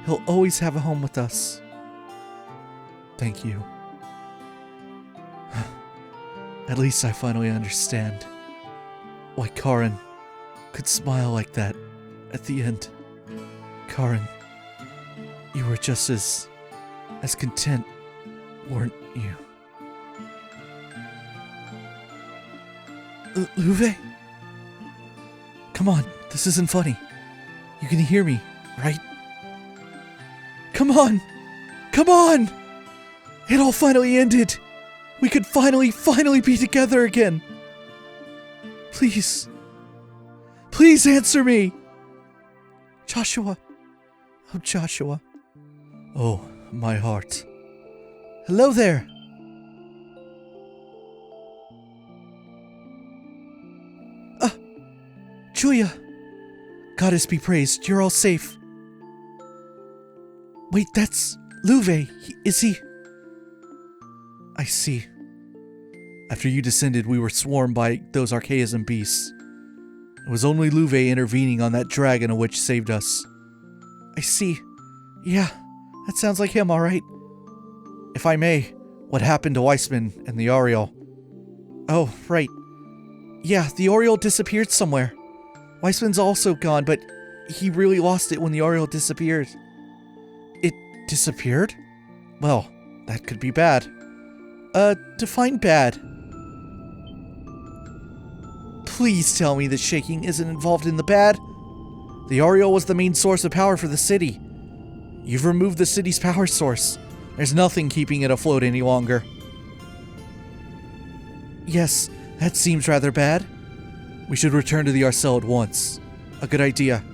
he'll always have a home with us. Thank you. At least I finally understand why Karen could smile like that at the end. Karen, you were just as content, weren't you? Loewe? Come on, this isn't funny. You can hear me, right? Come on! Come on! It all finally ended! We could finally be together again! Please. Please answer me! Joshua. Oh, Joshua. Oh, my heart. Hello there! Julia! Goddess be praised, you're all safe. Wait, that's Loewe. Is he? I see. After you descended, we were swarmed by those archaism beasts. It was only Loewe intervening on that dragon which saved us. I see. Yeah, that sounds like him, alright. If I may, what happened to Weissman and the Ariel? Oh, right. Yeah, the Ariel disappeared somewhere. Weissman's also gone, but he really lost it when the Ariel disappeared. It disappeared? Well, that could be bad. Define bad. Please tell me that shaking isn't involved in the bad. The Ariel was the main source of power for the city. You've removed the city's power source. There's nothing keeping it afloat any longer. Yes, that seems rather bad. We should return to the Arcel at once. A good idea.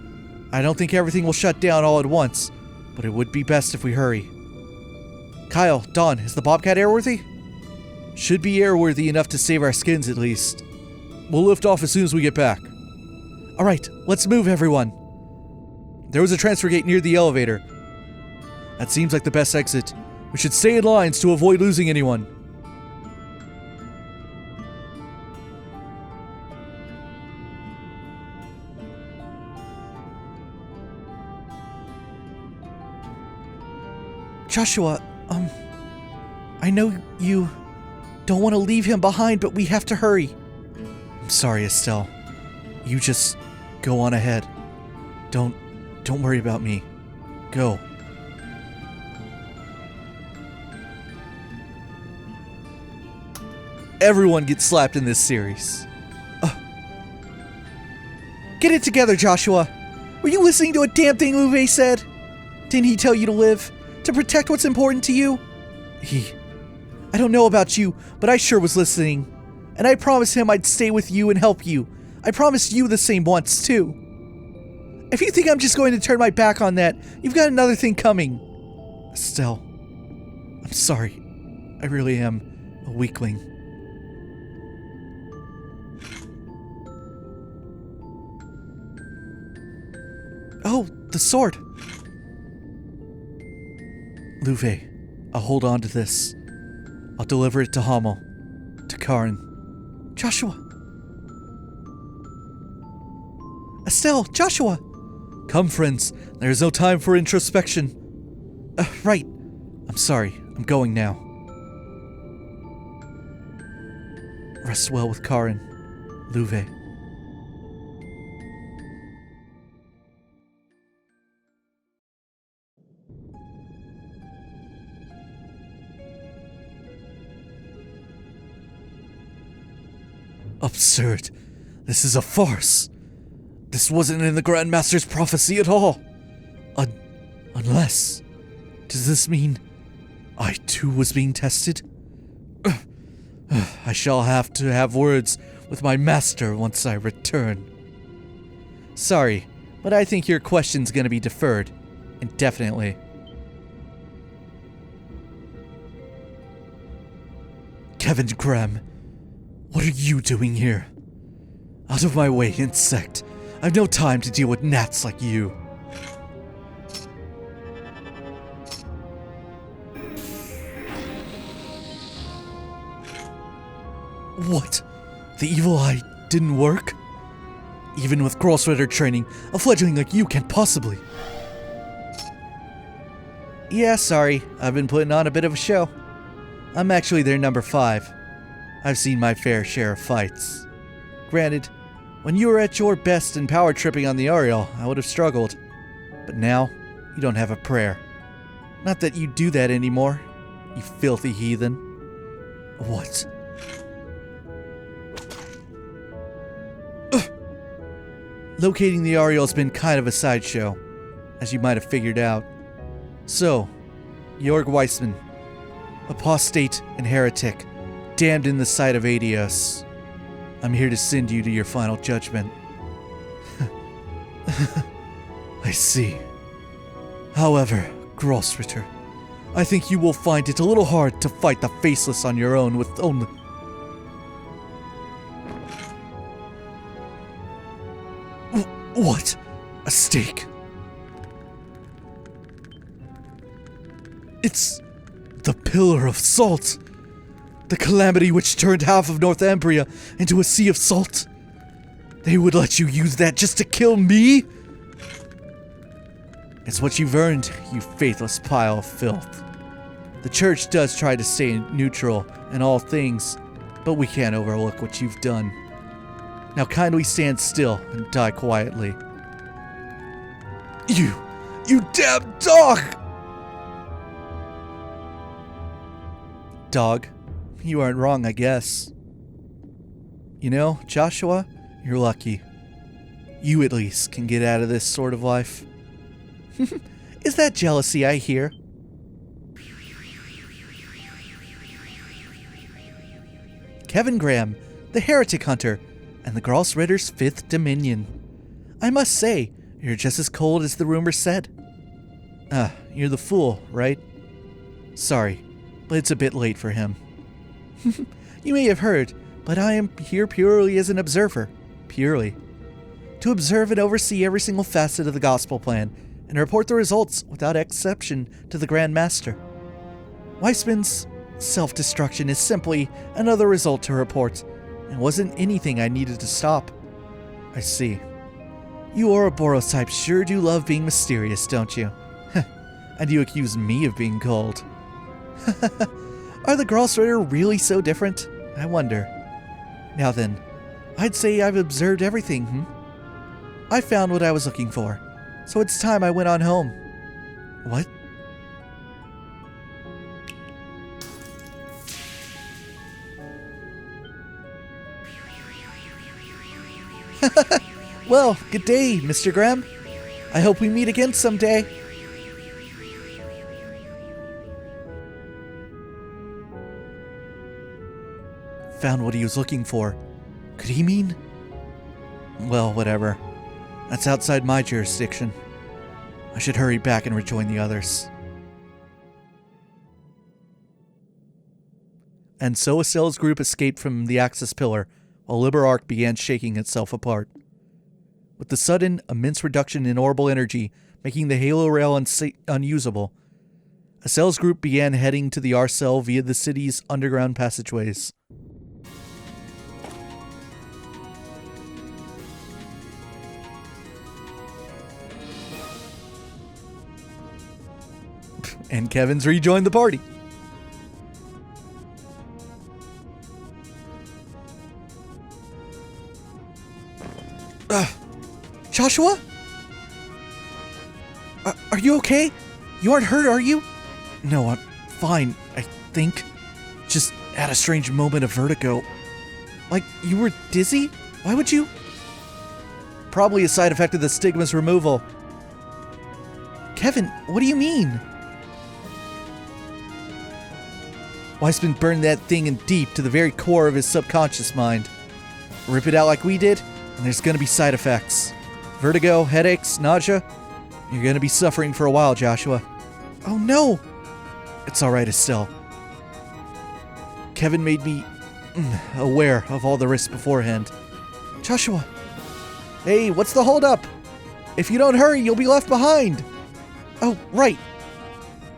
I don't think everything will shut down all at once, but it would be best if we hurry. Kyle, Dawn, is the Bobcat airworthy? Should be airworthy enough to save our skins at least. We'll lift off as soon as we get back. Alright, let's move everyone. There was a transfer gate near the elevator. That seems like the best exit. We should stay in lines to avoid losing anyone. Joshua, I know you don't want to leave him behind, but we have to hurry. I'm sorry, Estelle. You just go on ahead. Don't worry about me. Go. Everyone gets slapped in this series. Get it together, Joshua. Were you listening to a damn thing Loewe said? Didn't he tell you to live? To protect what's important to you? I don't know about you, but I sure was listening. And I promised him I'd stay with you and help you. I promised you the same once, too. If you think I'm just going to turn my back on that, you've got another thing coming. Estelle, I'm sorry. I really am a weakling. Oh, the sword. Loewe, I'll hold on to this. I'll deliver it to Hamel, to Karen. Joshua. Estelle, Joshua. Come, friends. There is no time for introspection. Right. I'm sorry. I'm going now. Rest well with Karen, Loewe. Absurd. This is a farce. This wasn't in the Grandmaster's prophecy at all. Unless... Does this mean I too was being tested? I shall have to have words with my master once I return. Sorry, but I think your question's gonna be deferred. Indefinitely. Kevin Graham. What are you doing here? Out of my way, insect. I've no time to deal with gnats like you. What? The evil eye didn't work? Even with Grossritter training, a fledgling like you can't possibly. Yeah, sorry. I've been putting on a bit of a show. I'm actually their number 5. I've seen my fair share of fights. Granted, when you were at your best and power tripping on the Ariel, I would have struggled. But now, you don't have a prayer. Not that you do that anymore, you filthy heathen. What? Locating the Ariel has been kind of a sideshow, as you might have figured out. So, Georg Weissman, apostate and heretic, damned in the sight of Adios. I'm here to send you to your final judgment. I see. However, Grossritter, I think you will find it a little hard to fight the Faceless on your own with only... What? A stake? It's the Pillar of Salt. The calamity which turned half of Northumbria into a sea of salt. They would let you use that just to kill me? It's what you've earned, you faithless pile of filth. The church does try to stay neutral in all things, but we can't overlook what you've done. Now kindly stand still and die quietly. You damn dog! Dog, you aren't wrong, I guess. You know, Joshua, you're lucky. You at least can get out of this sort of life. Is that jealousy I hear? Kevin Graham, the heretic hunter, and the Grossritter's 5th Dominion. I must say, you're just as cold as the rumor said. You're the fool, right? Sorry, but it's a bit late for him. You may have heard, but I am here purely as an observer. Purely. To observe and oversee every single facet of the gospel plan, and report the results without exception to the Grand Master. Weissman's self-destruction is simply another result to report, and wasn't anything I needed to stop. I see. You Ouroboros types sure do love being mysterious, don't you? And you accuse me of being cold. Are the girls really so different? I wonder. Now then, I'd say I've observed everything, I found what I was looking for, so it's time I went on home. What? Well, good day, Mr. Graham. I hope we meet again someday. Found what he was looking for. Could he mean? Well, whatever. That's outside my jurisdiction. I should hurry back and rejoin the others. And so Estelle's group escaped from the Axis Pillar, while LibreArc began shaking itself apart. With the sudden, immense reduction in orbital energy making the Halo rail unusable, Estelle's group began heading to the Arcel via the city's underground passageways. And Kevin's rejoined the party. Joshua? Are you okay? You aren't hurt, are you? No, I'm fine, I think. Just had a strange moment of vertigo. Like, you were dizzy? Why would you? Probably a side effect of the stigma's removal. Kevin, what do you mean? Weissman burned that thing in deep to the very core of his subconscious mind. Rip it out like we did, and there's gonna be side effects. Vertigo, headaches, nausea. You're gonna be suffering for a while, Joshua. Oh no! It's alright, Estelle. Kevin made me aware of all the risks beforehand. Joshua! Hey, what's the holdup? If you don't hurry, you'll be left behind! Oh, right.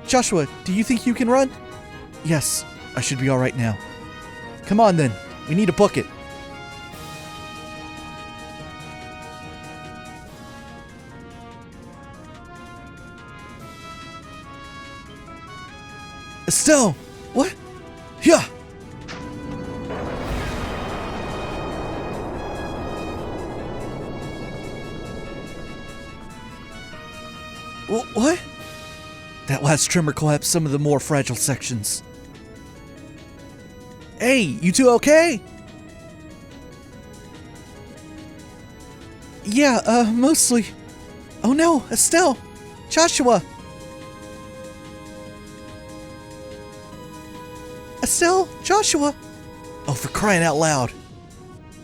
Joshua, do you think you can run? Yes, I should be alright now. Come on then, we need to book it. Estelle! What? Yeah! What? That last tremor collapsed some of the more fragile sections. Hey, you two okay? Yeah, mostly. Oh no, Estelle! Joshua! Estelle? Joshua? Oh, for crying out loud.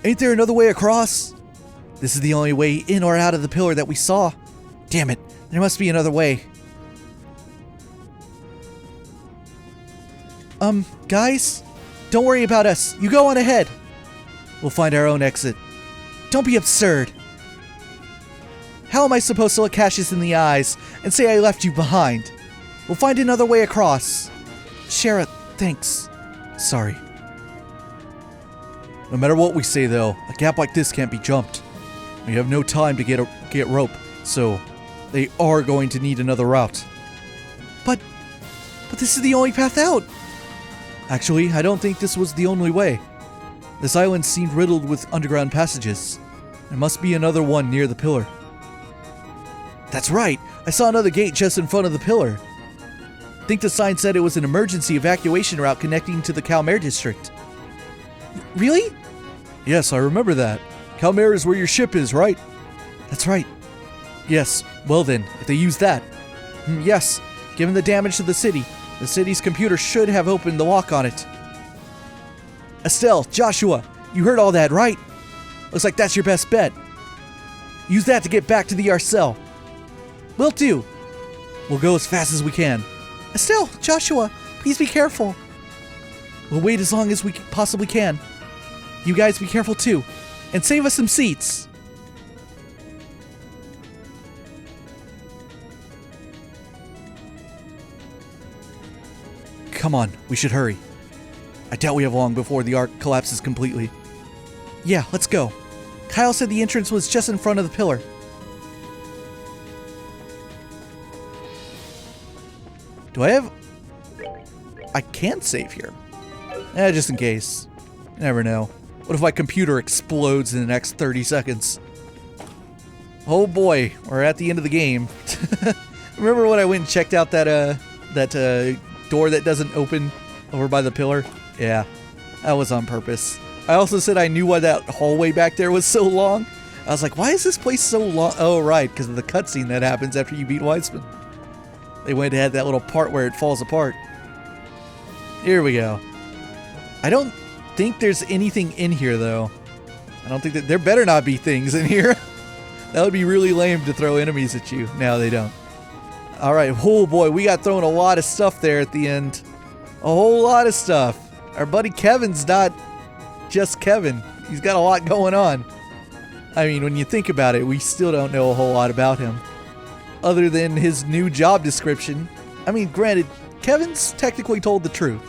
Ain't there another way across? This is the only way in or out of the pillar that we saw. Damn it, there must be another way. Guys? Don't worry about us. You go on ahead. We'll find our own exit. Don't be absurd. How am I supposed to look Cassius in the eyes and say I left you behind? We'll find another way across. Shara, thanks. Sorry. No matter what we say though, a gap like this can't be jumped. We have no time to get rope, so they are going to need another route. But this is the only path out. Actually, I don't think this was the only way. This island seemed riddled with underground passages. There must be another one near the pillar. That's right! I saw another gate just in front of the pillar. I think the sign said it was an emergency evacuation route connecting to the Calmare district. Really? Yes, I remember that. Calmare is where your ship is, right? That's right. Yes, well then, if they use that. Yes, given the damage to the city's computer should have opened the lock on it. Estelle, Joshua, you heard all that, right? Looks like that's your best bet. Use that to get back to the Arcel. Will do. We'll go as fast as we can. Estelle, Joshua, please be careful. We'll wait as long as we possibly can. You guys be careful too. And save us some seats. Come on, we should hurry. I doubt we have long before the arc collapses completely. Yeah, let's go. Kyle said the entrance was just in front of the pillar. I can save here. Just in case. You never know. What if my computer explodes in the next 30 seconds? Oh boy, we're at the end of the game. Remember when I went and checked out that door that doesn't open over by the pillar? Yeah, that was on purpose. I also said I knew why that hallway back there was so long. I was like, why is this place so long? Oh, right, because of the cutscene that happens after you beat Weissman. They went and had that little part where it falls apart. Here we go. I don't think there's anything in here, though. I don't think that... There better not be things in here. That would be really lame to throw enemies at you. No, they don't. Alright, oh boy, we got thrown a lot of stuff there at the end. A whole lot of stuff. Our buddy Kevin's not just Kevin. He's got a lot going on. I mean, when you think about it, we still don't know a whole lot about him. Other than his new job description. I mean, granted, Kevin's technically told the truth.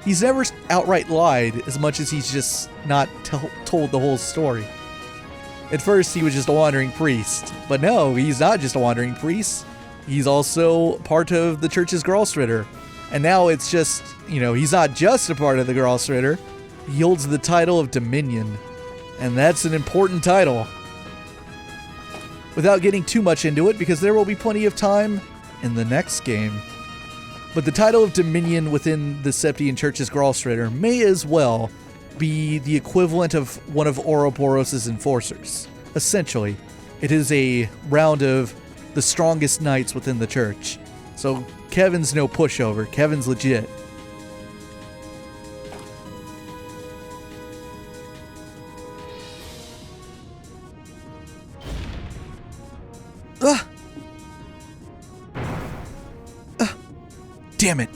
He's never outright lied as much as he's just not told the whole story. At first, he was just a wandering priest. But no, he's not just a wandering priest. He's also part of the church's Gralsritter. And now it's just, you know, he's not just a part of the Gralsritter. He holds the title of Dominion. And that's an important title. Without getting too much into it, because there will be plenty of time in the next game. But the title of Dominion within the Septian Church's Gralsritter may as well be the equivalent of one of Ouroboros' enforcers. Essentially, it is a round of the strongest knights within the church. So Kevin's no pushover. Kevin's legit. Damn it.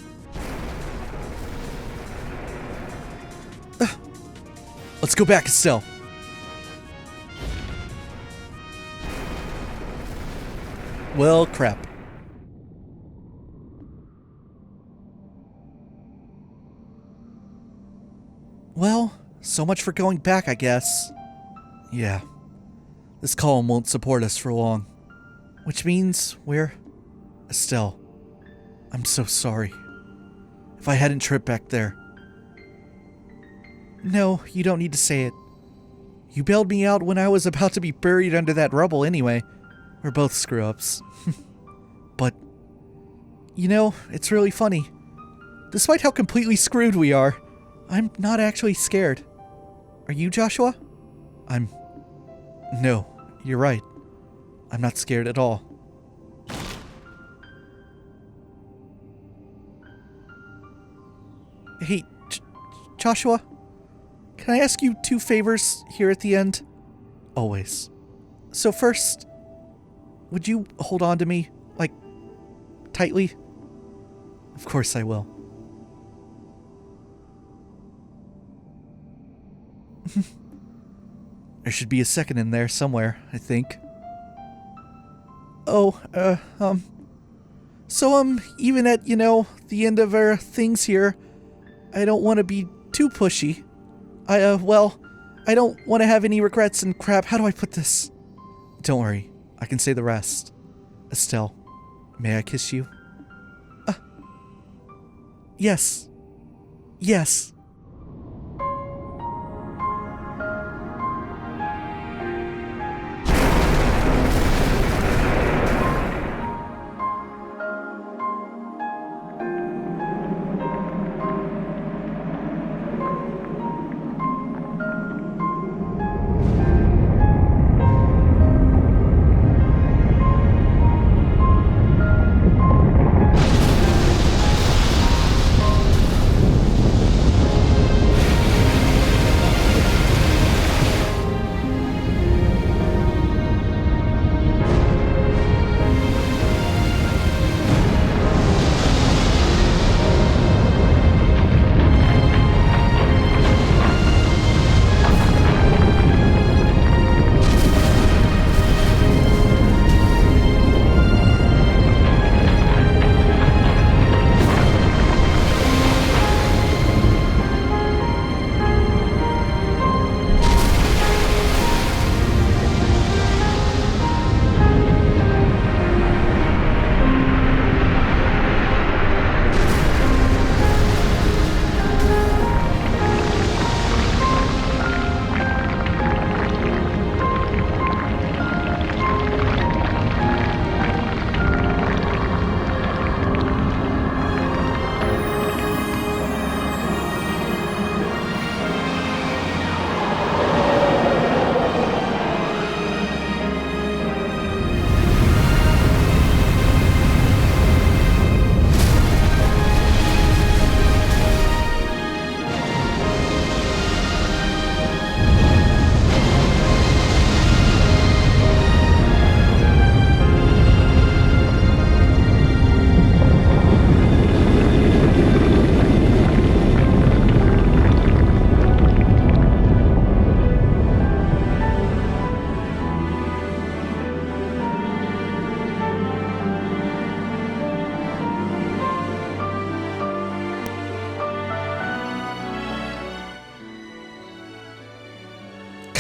Let's go back, Estelle. Well, crap. Well, so much for going back, I guess. Yeah. This column won't support us for long. Which means we're... Estelle, I'm so sorry. If I hadn't tripped back there. No, you don't need to say it. You bailed me out when I was about to be buried under that rubble anyway. We're both screw-ups. But, you know, it's really funny. Despite how completely screwed we are, I'm not actually scared. Are you, Joshua? No, you're right. I'm not scared at all. Hey, Joshua? Can I ask you 2 favors here at the end? Always. So first, would you hold on to me, like, tightly? Of course I will. There should be a second in there somewhere, I think. Oh, So, even at, you know, the end of our things here, I don't want to be too pushy. I don't want to have any regrets and crap. How do I put this? Don't worry. I can say the rest. Estelle, may I kiss you? Yes. Yes.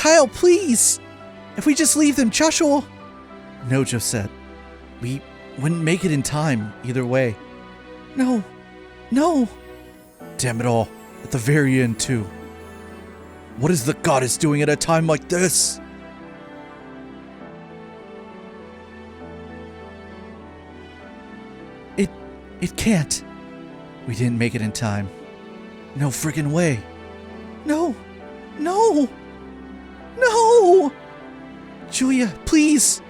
Kyle, please! If we just leave them, Joshua... No, Josette. We wouldn't make it in time, either way. No. No! Damn it all. At the very end, too. What is the goddess doing at a time like this? It can't. We didn't make it in time. No friggin' way. No! No! No! Julia, please!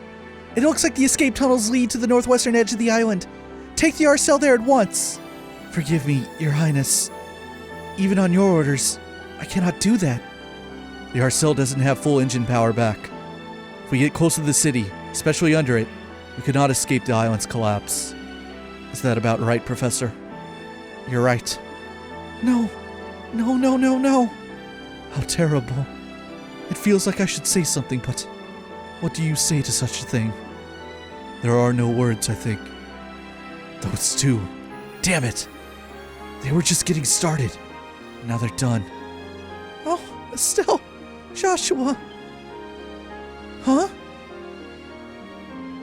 It looks like the escape tunnels lead to the northwestern edge of the island. Take the Arcel there at once. Forgive me, Your Highness. Even on your orders, I cannot do that. The Arcel doesn't have full engine power back. If we get close to the city, especially under it, we could not escape the island's collapse. Is that about right, Professor? You're right. No. No, no, no, no. How terrible. It feels like I should say something, but what do you say to such a thing? There are no words, I think. Those two. Damn it. They were just getting started. Now they're done. Oh, Estelle. Joshua. Huh?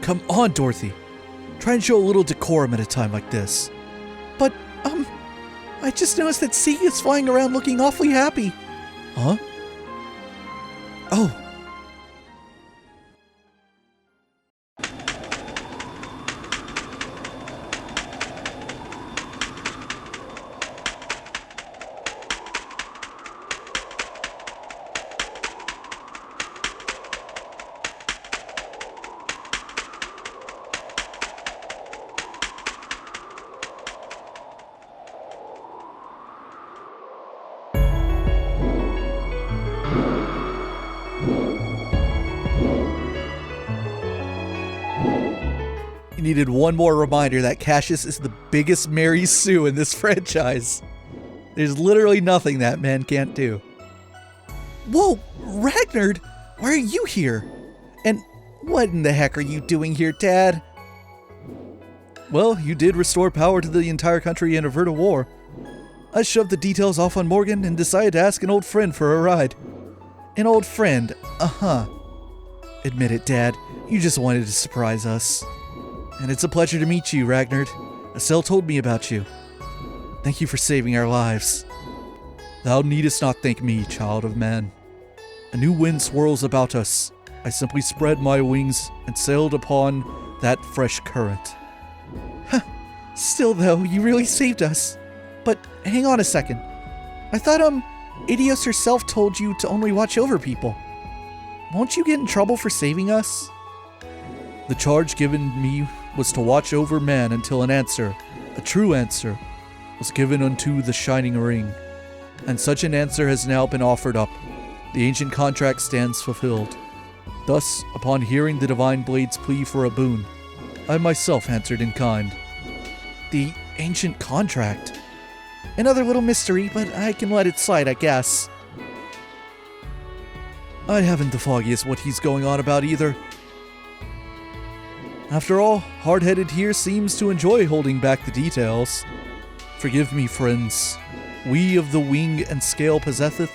Come on, Dorothy. Try and show a little decorum at a time like this. But, I just noticed that C is flying around looking awfully happy. Huh? Oh. You needed one more reminder that Cassius is the biggest Mary Sue in this franchise. There's literally nothing that man can't do. Whoa, Ragnar, why are you here? And what in the heck are you doing here, Dad? Well, you did restore power to the entire country and avert a war. I shoved the details off on Morgan and decided to ask an old friend for a ride. An old friend, uh-huh. Admit it, Dad, you just wanted to surprise us. And it's a pleasure to meet you, Ragnar. Estelle told me about you. Thank you for saving our lives. Thou needest not thank me, child of man. A new wind swirls about us. I simply spread my wings and sailed upon that fresh current. Huh. Still though, you really saved us. But hang on a second. I thought, Idios herself told you to only watch over people. Won't you get in trouble for saving us? The charge given me was to watch over man until an answer, a true answer, was given unto the shining ring. And such an answer has now been offered up. The ancient contract stands fulfilled. Thus, upon hearing the divine blade's plea for a boon, I myself answered in kind. The ancient contract? Another little mystery, but I can let it slide, I guess. I haven't the foggiest what he's going on about either. After all, hard-headed here seems to enjoy holding back the details. Forgive me, friends. We of the wing and scale possesseth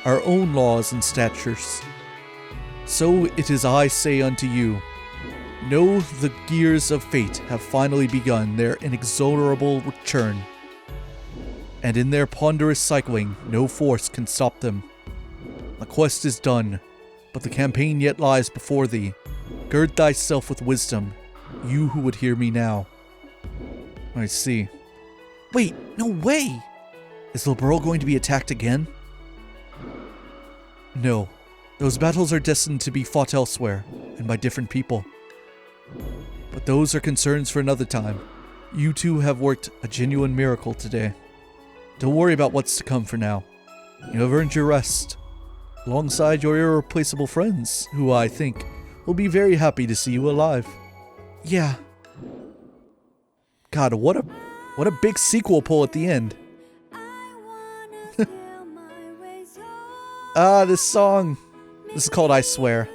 our own laws and statutes. So it is I say unto you, know the gears of fate have finally begun their inexorable return. And in their ponderous cycling, no force can stop them. The quest is done, but the campaign yet lies before thee. Gird thyself with wisdom, you who would hear me now. I see. Wait, no way! Is Liberl going to be attacked again? No. Those battles are destined to be fought elsewhere, and by different people. But those are concerns for another time. You two have worked a genuine miracle today. Don't worry about what's to come for now. You have earned your rest, alongside your irreplaceable friends, who I think will be very happy to see you alive. Yeah. God, what a big sequel pull at the end. This song. This is called I Swear.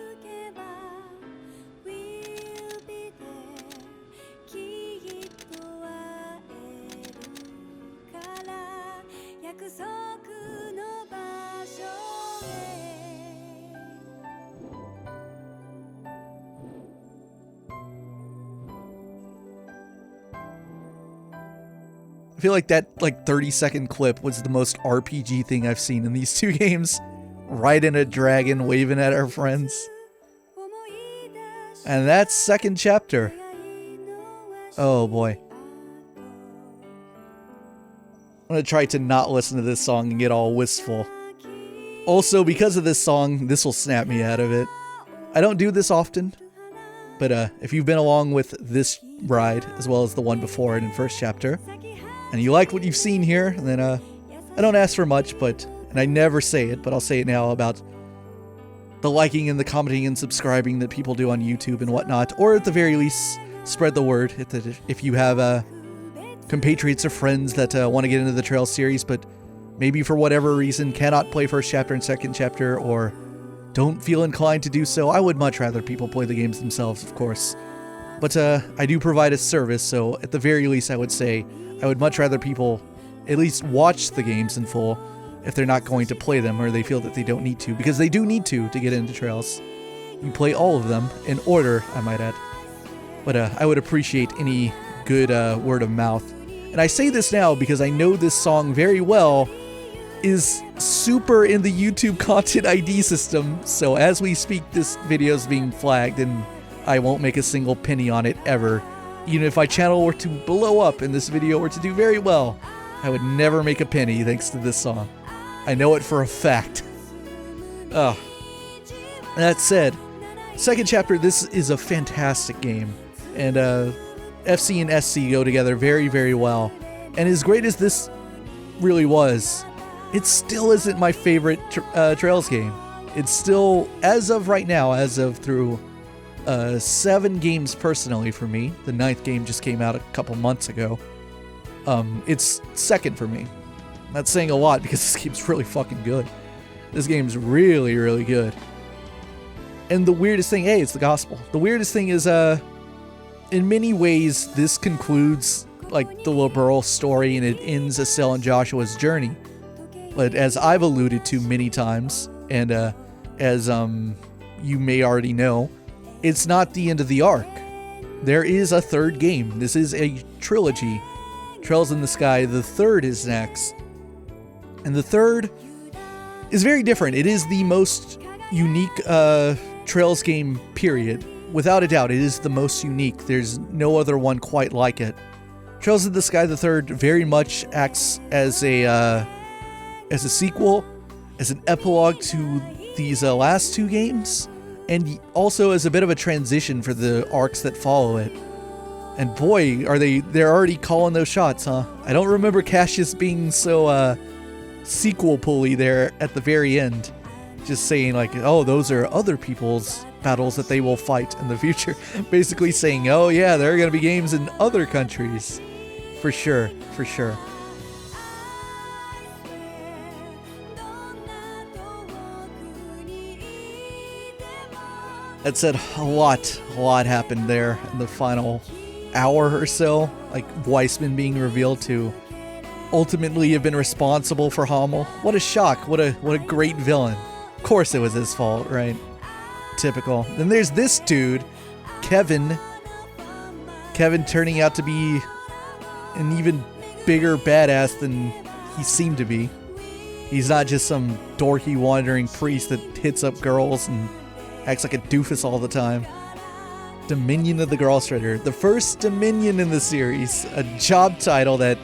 I feel like that 30-second clip was the most RPG thing I've seen in these two games. Riding a dragon, waving at our friends. And that's second chapter. Oh boy. I'm gonna try to not listen to this song and get all wistful. Also, because of this song, this will snap me out of it. I don't do this often, but if you've been along with this ride, as well as the one before it in first chapter, and you like what you've seen here, then I don't ask for much, and I never say it, but I'll say it now about the liking and the commenting and subscribing that people do on YouTube and whatnot, or at the very least, spread the word if you have compatriots or friends that want to get into the Trails series, but maybe for whatever reason cannot play first chapter and second chapter, or don't feel inclined to do so. I would much rather people play the games themselves, of course. But I do provide a service, so at the very least I would say I would much rather people at least watch the games in full if they're not going to play them or they feel that they don't need to, because they do need to get into Trails. You play all of them in order, I might add. But I would appreciate any good word of mouth. And I say this now because I know this song very well is super in the YouTube content ID system, so as we speak, this video is being flagged and I won't make a single penny on it ever. Even if my channel were to blow up and this video were to do very well, I would never make a penny thanks to this song. I know it for a fact. Oh. That said, second chapter, this is a fantastic game, and FC and SC go together very, very well. And as great as this really was, it still isn't my favorite Trails game. It's still, as of right now, as of through 7 games personally for me. The 9th game just came out a couple months ago. It's second for me. That's saying a lot because this game's really fucking good. This game's really, really good. And the weirdest thing, hey, it's the gospel. The weirdest thing is, in many ways, this concludes like the liberal story and it ends Estelle and Joshua's journey. But as I've alluded to many times, and as you may already know, it's not the end of the arc. There is a third game. This is a trilogy. Trails in the Sky. The third is next. And the third is very different. It is the most unique Trails game, period. Without a doubt, it is the most unique. There's no other one quite like it. Trails in the Sky, the third, very much acts as a sequel, as an epilogue to these last 2 games, and also as a bit of a transition for the arcs that follow it. And boy, they're already calling those shots, huh? I don't remember Cassius being so sequel pulley there at the very end. Just saying like, oh, those are other people's battles that they will fight in the future. Basically saying, oh yeah, there are going to be games in other countries. For sure, for sure. That said, a lot happened there in the final hour or so. Like Weissman being revealed to ultimately have been responsible for Hamel. What a shock! What a great villain. Of course, it was his fault, right? Typical. Then there's this dude, Kevin. Kevin turning out to be an even bigger badass than he seemed to be. He's not just some dorky wandering priest that hits up girls and acts like a doofus all the time. Dominion of the Girl Shredder. The first Dominion in the series. A job title that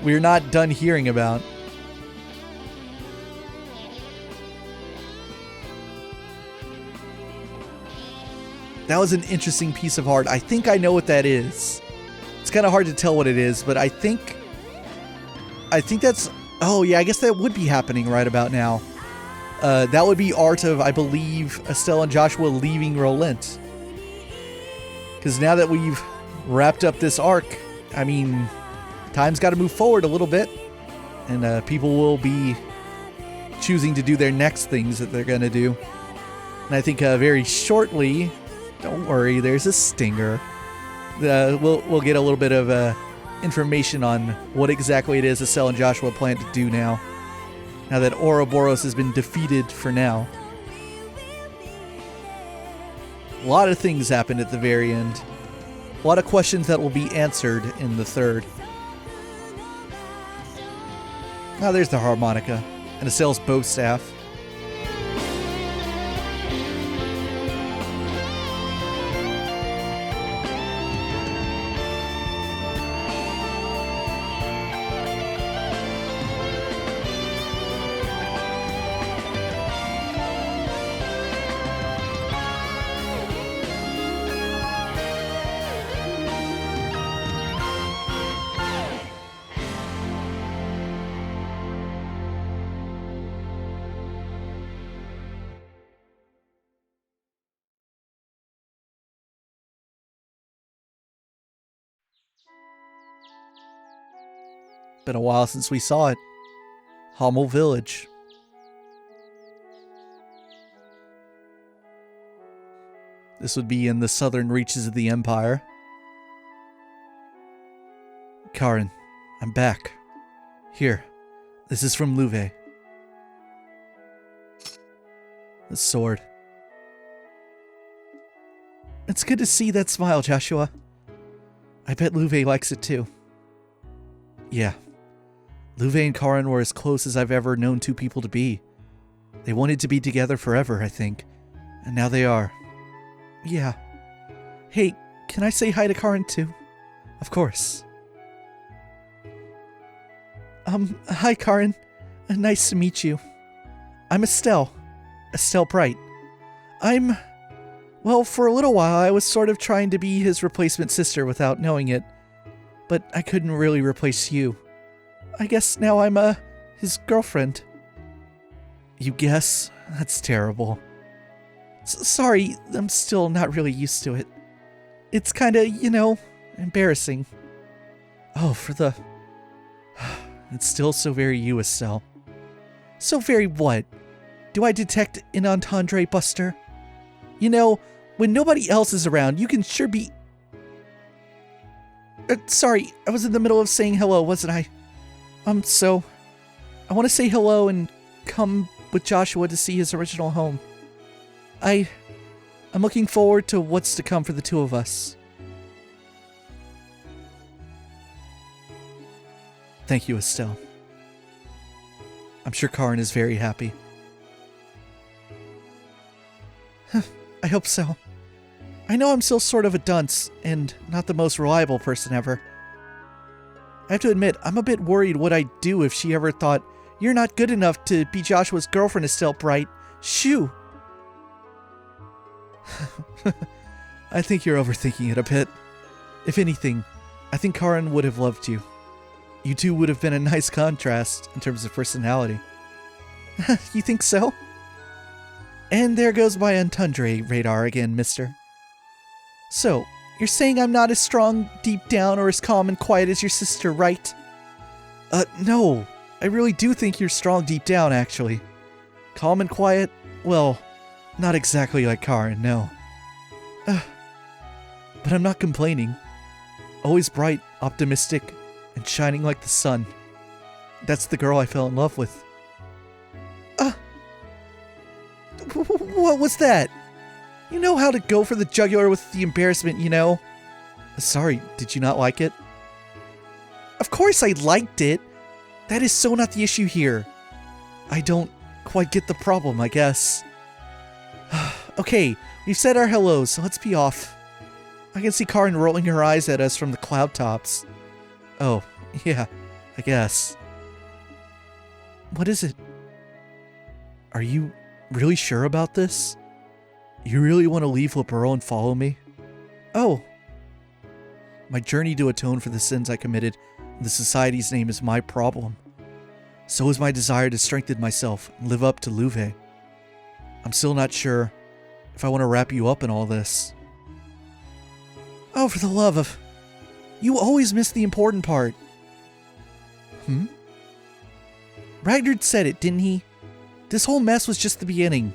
we're not done hearing about. That was an interesting piece of art. I think I know what that is. It's kind of hard to tell what it is, but I think that's... Oh yeah, I guess that would be happening right about now. That would be art of, I believe, Estelle and Joshua leaving Rolent. Because now that we've wrapped up this arc, I mean, time's got to move forward a little bit. And people will be choosing to do their next things that they're going to do. And I think very shortly, don't worry, there's a stinger. We'll get a little bit of information on what exactly it is Estelle and Joshua plan to do now that Ouroboros has been defeated for now. A lot of things happened at the very end. A lot of questions that will be answered in the third. Ah, there's the harmonica. And Estelle's bow staff. Been a while since we saw it. Hamel Village. This would be in the southern reaches of the Empire. Karin, I'm back. Here, this is from Loewe. The sword. It's good to see that smile, Joshua. I bet Loewe likes it too. Yeah. Loewe and Karin were as close as I've ever known two people to be. They wanted to be together forever, I think. And now they are. Yeah. Hey, can I say hi to Karin too? Of course. Hi Karin. Nice to meet you. I'm Estelle. Estelle Bright. Well, for a little while I was sort of trying to be his replacement sister without knowing it. But I couldn't really replace you. I guess now I'm, his girlfriend. You guess? That's terrible. Sorry, I'm still not really used to it. It's kinda, embarrassing. Oh, It's still so very you, Estelle. So very what? Do I detect an entendre buster? When nobody else is around, you can sure be... sorry, I was in the middle of saying hello, wasn't I? So... I want to say hello and come with Joshua to see his original home. I'm looking forward to what's to come for the two of us. Thank you, Estelle. I'm sure Karin is very happy. I hope so. I know I'm still sort of a dunce, and not the most reliable person ever. I have to admit, I'm a bit worried what I'd do if she ever thought, you're not good enough to be Joshua's girlfriend, Estelle Bright. Shoo! I think you're overthinking it a bit. If anything, I think Karin would have loved you. You two would have been a nice contrast in terms of personality. You think so? And there goes my entendre radar again, mister. So, you're saying I'm not as strong deep down or as calm and quiet as your sister, right? No. I really do think you're strong deep down, actually. Calm and quiet? Well, not exactly like Karin, no. But I'm not complaining. Always bright, optimistic, and shining like the sun. That's the girl I fell in love with. What was that? You know how to go for the jugular with the embarrassment, Sorry, did you not like it? Of course I liked it. That is so not the issue here. I don't quite get the problem, I guess. Okay, we've said our hellos, so let's be off. I can see Karin rolling her eyes at us from the cloud tops. Oh, yeah, I guess. What is it? Are you really sure about this? You really want to leave Rebuttal and follow me? Oh. My journey to atone for the sins I committed in the society's name is my problem. So is my desire to strengthen myself and live up to Loewe. I'm still not sure if I want to wrap you up in all this. Oh, for the love of... You always miss the important part. Ragnar said it, didn't he? This whole mess was just the beginning.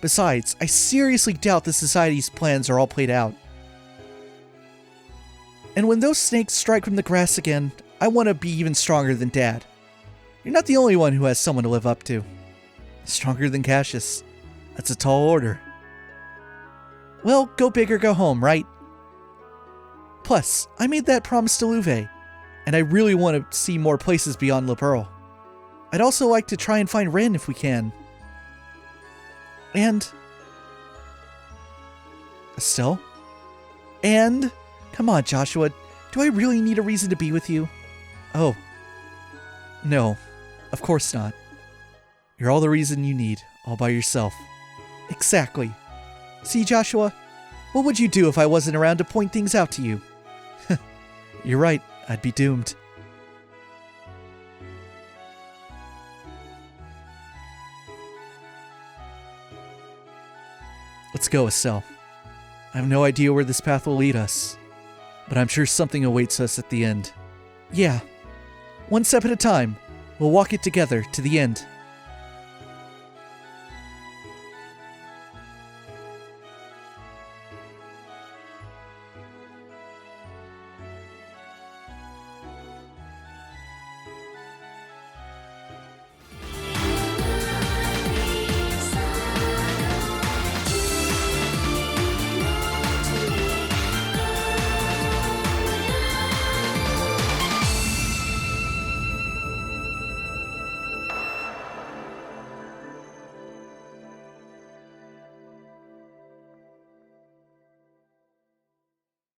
Besides, I seriously doubt the society's plans are all played out. And when those snakes strike from the grass again, I want to be even stronger than Dad. You're not the only one who has someone to live up to. Stronger than Cassius. That's a tall order. Well, go big or go home, right? Plus, I made that promise to Loewe, and I really want to see more places beyond Le Pearl. I'd also like to try and find Ren if we can. And... Estelle? And... Come on, Joshua. Do I really need a reason to be with you? Oh. No. Of course not. You're all the reason you need, all by yourself. Exactly. See, Joshua? What would you do if I wasn't around to point things out to you? You're right. I'd be doomed. Let's go, Estelle. I have no idea where this path will lead us, but I'm sure something awaits us at the end. Yeah. One step at a time. We'll walk it together to the end.